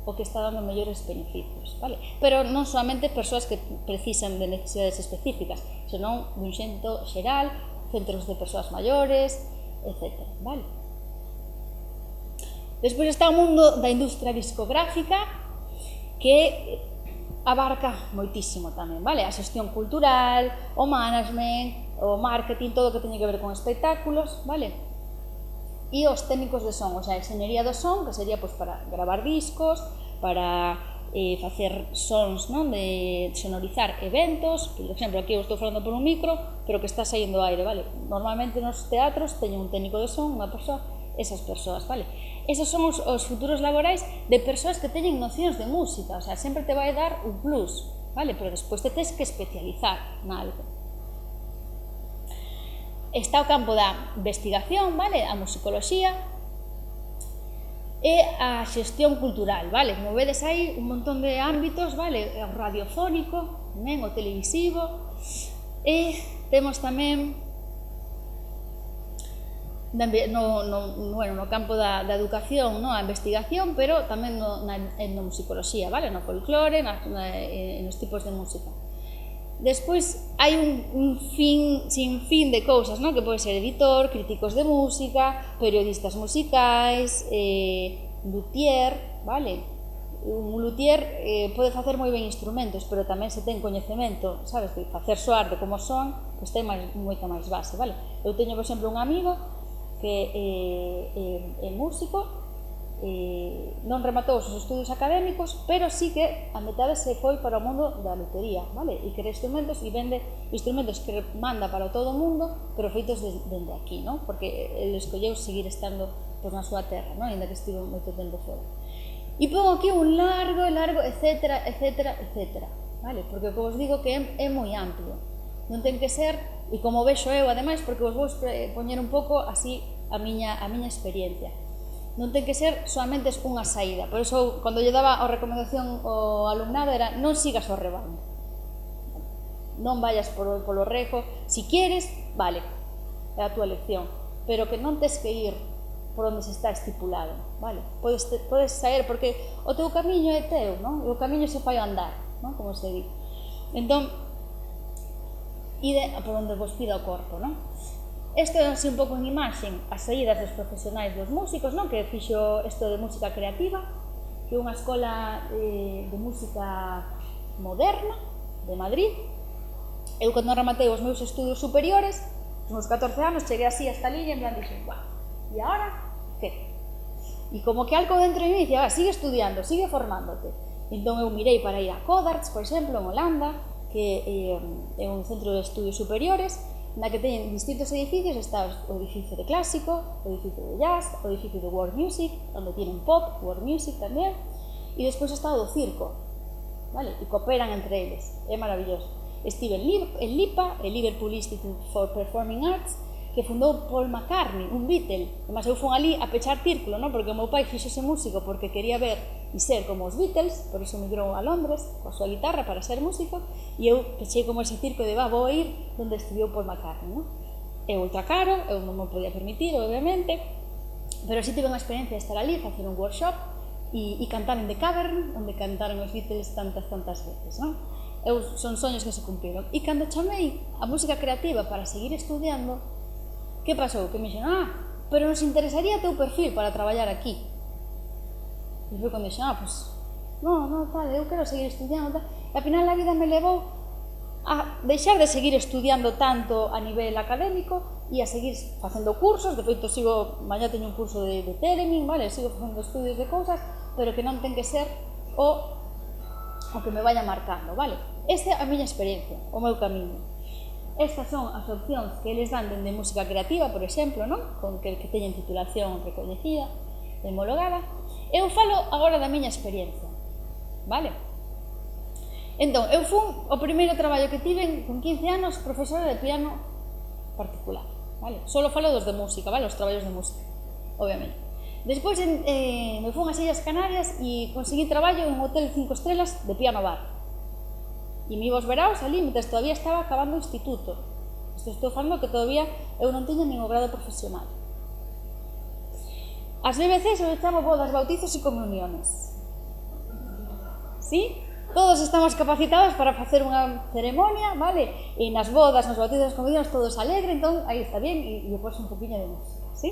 Speaker 2: o que está dando mellores beneficios, vale? Pero non solamente persoas que precisan de necesidades específicas, senón dun xento xeral, centros de persoas maiores, etc. Vale? Despois está o mundo da industria discográfica, que abarca moitísimo tamén, vale? A xestión cultural, o management, o marketing, todo o que teñe que ver con espectáculos, vale? E os técnicos de son, o sea, a enxeñería do son, que sería pois para gravar discos, para facer sons, non? De sonorizar eventos, por exemplo, aquí eu estou falando por un micro, pero que está saindo aire, vale? Normalmente nos teatros teñen un técnico de son, unha persoa, esas persoas, vale? Esos son os futuros laborais de persoas que teñen nocións de música, o sea, sempre te vai dar un plus, vale? Pero despois te tens que especializar nalgo. Está o campo da investigación, vale? A musicoloxía e a xestión cultural, vale? Como vedes aí un montón de ámbitos, vale? O radiofónico, tamén o televisivo, e temos tamén no campo da educación, a investigación, pero tamén na etnomusicoloxía, vale? No folclore, nos tipos de música. Despois hai un sinfín de cousas, que pode ser editor, críticos de música, periodistas musicais, luthier, vale? Un luthier pode facer moi ben instrumentos, pero tamén se ten coñecemento, sabes, de facer soar de como son, pois ten moita máis base, vale? Eu teño, por exemplo, un amigo que é músico, non rematou os seus estudios académicos, pero sí que a metade se foi para o mundo da lutería, vale? E crea instrumentos e vende instrumentos que manda para todo o mundo, pero feitos dende aquí, non? Porque ele escolleu seguir estando na súa terra, non? Ainda que estivo moito tempo fora. E pongo aquí un largo, etcétera, etcétera, etcétera, vale? Porque, como vos digo, que é moi amplio. Non ten que ser, e como vexo eu, ademais, porque vos vou poñer un pouco así a miña experiencia. Non ten que ser solamente unha saída. Por iso, cando lle daba a recomendación ao alumnado, era non sigas o rebaño. Non vayas polo rejo. Si quieres, vale, é a túa elección, pero que non tes que ir por onde se está estipulado, vale? Podes sair, porque o teu camiño é teu, non? O camiño se fai andar, non? Como se di. Entón, ide por onde vos pida o corpo, non? Isto é así un pouco en imaxen as saídas dos profesionais dos músicos, non? Que fixo isto de música creativa, que é unha escola de música moderna de Madrid. Eu, cando rematei os meus estudios superiores, os meus 14 anos, cheguei así a esta liña, en plan, dixen, guau, e agora, que? E como que algo dentro de mí dicía, sigue estudiando, sigue formándote. Entón eu mirei para ir a Codarts, por exemplo, en Holanda, que é un centro de estudios superiores, na que teñen distintos edificios. Está o edificio de clásico, o edificio de jazz, o edificio de world music, onde tienen pop, world music tamén, e despois está o do circo, vale? E cooperan entre eles, é maravilloso. Estive en LIPA, el Liverpool Institute for Performing Arts, que fundou Paul McCartney, un Beatle. Además, eu fui ali a pechar círculo, non? Porque o meu pai fixose músico porque quería ver e ser como os Beatles, por iso migrou a Londres coa súa guitarra para ser músico, e eu pechei como ese circo de vou a ir onde estudiou Paul McCartney, non? É ultra caro, eu non me podía permitir, obviamente, pero si tive unha experiencia de estar ali, facer un workshop e cantar en The Cavern, onde cantaron os Beatles tantas veces, non? Son soños que se cumpriron. E cando chamei a música creativa para seguir estudiando, que pasou? Que me dixeron, pero nos interesaría teu perfil para traballar aquí. E foi cando dixeron, pues, non, tal, eu quero seguir estudiando, tal. E ao final a vida me levou a deixar de seguir estudiando tanto a nivel académico e a seguir facendo cursos. De feito, mañá teño un curso de Theremin, vale? Sigo facendo estudios de cousas, pero que non ten que ser o que me vaya marcando, vale? Esta é a miña experiencia, o meu camiño. Estas son as opcións que eles dan dende música creativa, por exemplo, non? Con que teñen titulación recoñecida, homologada. Eu falo agora da miña experiencia, vale? Entón, eu fui o primeiro traballo que tive con 15 anos profesora de piano particular, vale? Solo falo dos de música, vale? Os traballos de música, obviamente. Despois me fui ás Illas Canarias e conseguí traballo en un hotel 5 estrelas de piano bar. E me iba aos veraos ali, mentre todavía estaba acabando o instituto. Estou falando que todavía eu non tiña nin o grado profesional. As BBCs eu chamo bodas, bautizos e comuniones. ¿Sí? Todos estamos capacitados para facer unha ceremonia, vale? E nas bodas, nos bautizos e nas comuniones todos alegre, entón aí está bien, e depois un poquinho de música, ¿sí?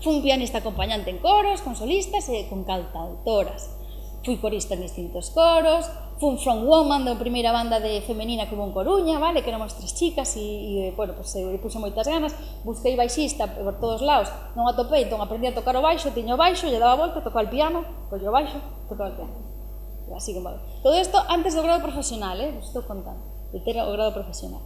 Speaker 2: Fui un pianista acompañante en coros, con solistas e con cantautoras. Fui corista en distintos coros, fui un frontwoman da primeira banda femenina que hubo en Coruña, vale? Que éramos 3 chicas e bueno, pues, puse moitas ganas, busquei baixista por todos lados, non atopei, entón aprendí a tocar o baixo, tiño o baixo, lle daba a volta, tocaba o piano, collo o baixo, tocaba o piano. Así que, vale. Todo isto antes do grado profesional, vos estou contando, de ter o grado profesional.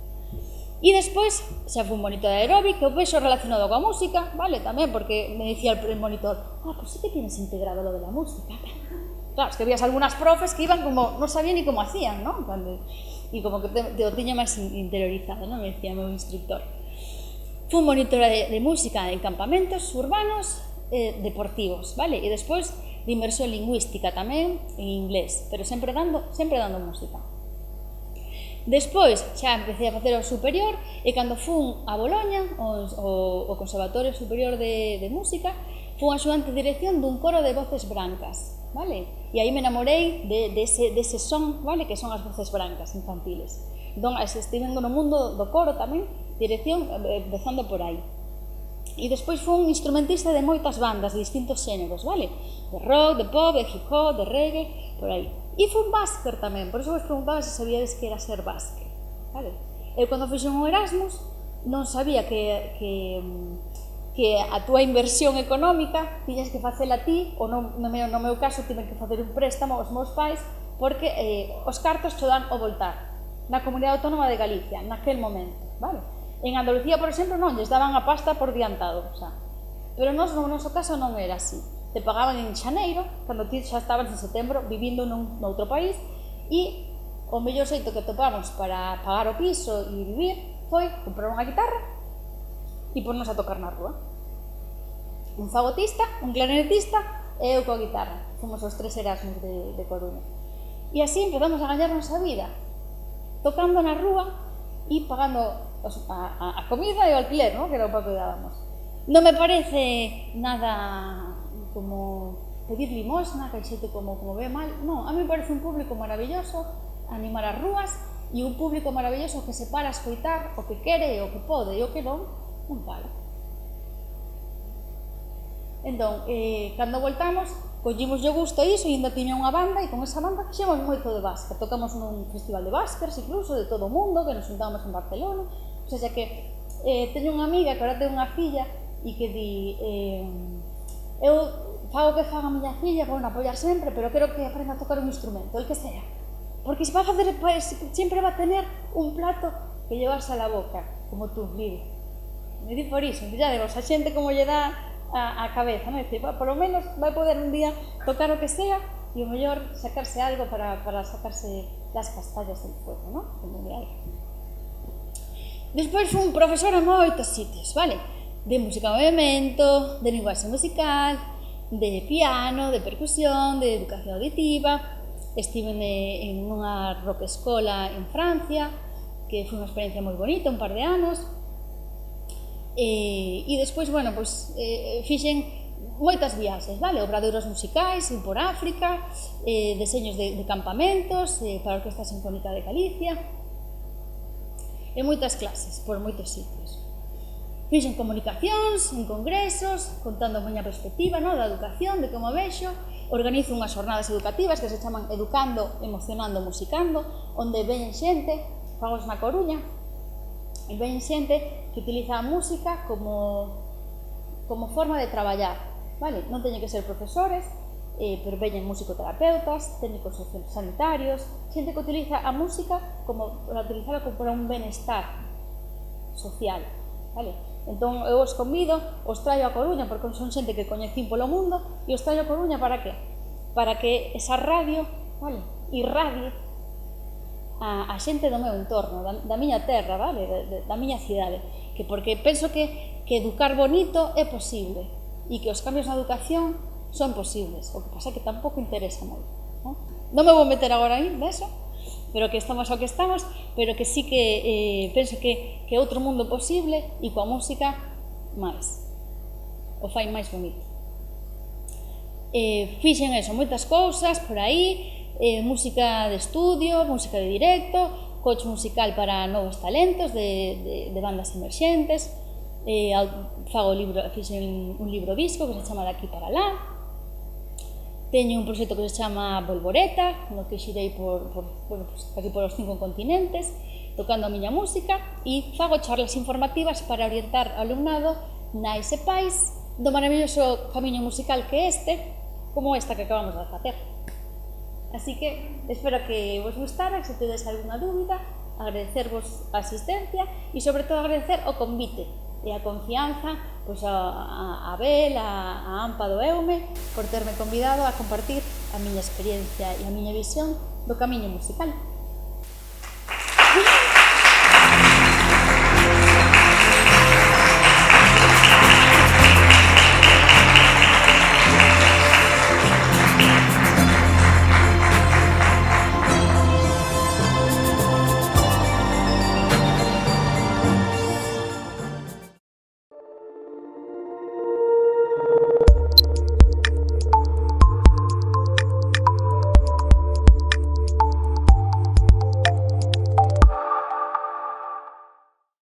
Speaker 2: E despois xa fui un monitor de aeróbic, que eu vexo relacionado coa música, vale, tamén, porque me dicía el monitor, pues sí que tienes integrado lo de la música. Claro, es que vías algunhas profes que iban como, non sabían ni como hacían, ¿no? E como que te o tiña máis interiorizado, ¿no? Me decía meu instructor. Fui monitora de música en campamentos urbanos deportivos, vale? E despois de inmersión lingüística tamén en inglés, pero sempre dando música. Despois xa empecé a facer o superior e cando fun a Boloña, o Conservatorio Superior de Música, fun axudante de dirección dun coro de voces brancas, vale? E aí me enamorei dese son, vale? Que son as voces brancas infantiles. Entón, estive no mundo do coro tamén, dirección, empezando por aí. E despois fui un instrumentista de moitas bandas de distintos xéneros, vale? De rock, de pop, de hip hop, de reggae, por aí. E fui un básker tamén, por iso vos preguntaba se sabíades que era ser básker, vale? Eu cando fixen un Erasmus non sabía que a túa inversión económica tiñas que facela ti, ou no meu caso tiven que facer un préstamo aos meus pais porque os cartos cho dan o voltar na Comunidade Autónoma de Galicia, naquel momento, vale? En Andalucía, por exemplo, non, lles daban a pasta por diantado, pero no noso caso non era así. te pagaban en xaneiro, cando ti xa estabas en setembro vivindo noutro país, e o mellor xeito que topamos para pagar o piso e vivir foi comprar unha guitarra e pornos a tocar na rúa. Un fagotista, un clarinetista e eu coa guitarra. Fomos os 3 Erasmus de Coruña. E así empezamos a gañarnos a vida, tocando na rúa e pagando a comida e o alquiler, que era o pouco que dábamos. Non me parece nada como pedir limosna, que hai xente como ve mal. Non, a mí me parece un público maravilloso, animar as rúas, e un público maravilloso que se para a escoitar o que quere e o que pode, e o que non para. Entón, cando voltamos, collimos o gusto a iso, e ainda tiña unha banda, e con esa banda fixemos moito de básquet. Tocamos nun festival de básquet, incluso de todo o mundo, que nos juntamos en Barcelona. O sea, que teño unha amiga que agora ten unha filla, e que di, eu fago que faga a miña filla, bueno, apoiar sempre, pero quero que aprenda a tocar un instrumento, el que sea. Porque se va a facer, sempre va a tener un plato que llevarse a la boca, como tú, Lidia. Me di por iso, ya digo, a xente como lle dá a cabeza, non? Dice, por lo menos vai poder un día tocar o que sea e o mellor sacarse algo para sacarse las castañas del fuego, non? Como de algo. Despois fui un profesor a moitos sitios, vale? De música de movimento, de linguaxe musical, de piano, de percusión, de educación auditiva. Estive en unha rock escola en Francia, que foi unha experiencia moi bonita, un par de anos. E despois, bueno, fixen moitas viaxes, vale? Obradoiros musicais por África, deseños de campamentos para a Orquesta Sinfónica de Galicia, e moitas clases por moitos sitios. Fixen comunicacións, en congresos, contando a miña perspectiva da educación, de como vexo. Organizo unhas jornadas educativas que se chaman Educando, Emocionando, Musicando, onde veñen xente, fagos na Coruña, e veñen xente que utiliza a música como forma de traballar, vale? Non teñen que ser profesores, pero veñen musicoterapeutas, técnicos sanitarios, xente que utiliza a música para utilizarla para un benestar social, vale? Entón, eu os convido, os traio a Coruña, porque son xente que coñecín polo mundo, e os traio a Coruña para que? Para que esa radio, vale, irradie a xente do meu entorno, da miña terra, vale, da miña cidade, porque penso que educar bonito é posible, e que os cambios na educación son posibles, o que pasa é que tampouco interesa moito. Non me vou meter agora aí neso, pero que estamos ao que estamos, pero que sí que penso que outro mundo posible, e coa música máis, o fai máis bonito. Fixen eso, moitas cousas por aí, música de estudio, música de directo, coach musical para novos talentos de bandas emerxentes, fixen un libro disco que se chama De aquí para lá. Teño un proxecto que se chama Volvoreta, no que xirei aquí por os 5 continentes, tocando a miña música, e fago charlas informativas para orientar ao alumnado nais e pais do maravilloso camiño musical que como esta que acabamos de facer. Así que espero que vos gustara, que se tedes algunha dúbida, agradecervos a asistencia e sobre todo agradecer o convite e a confianza a Abel, a Ampa do Eume, por terme convidado a compartir a miña experiencia e a miña visión do camiño musical.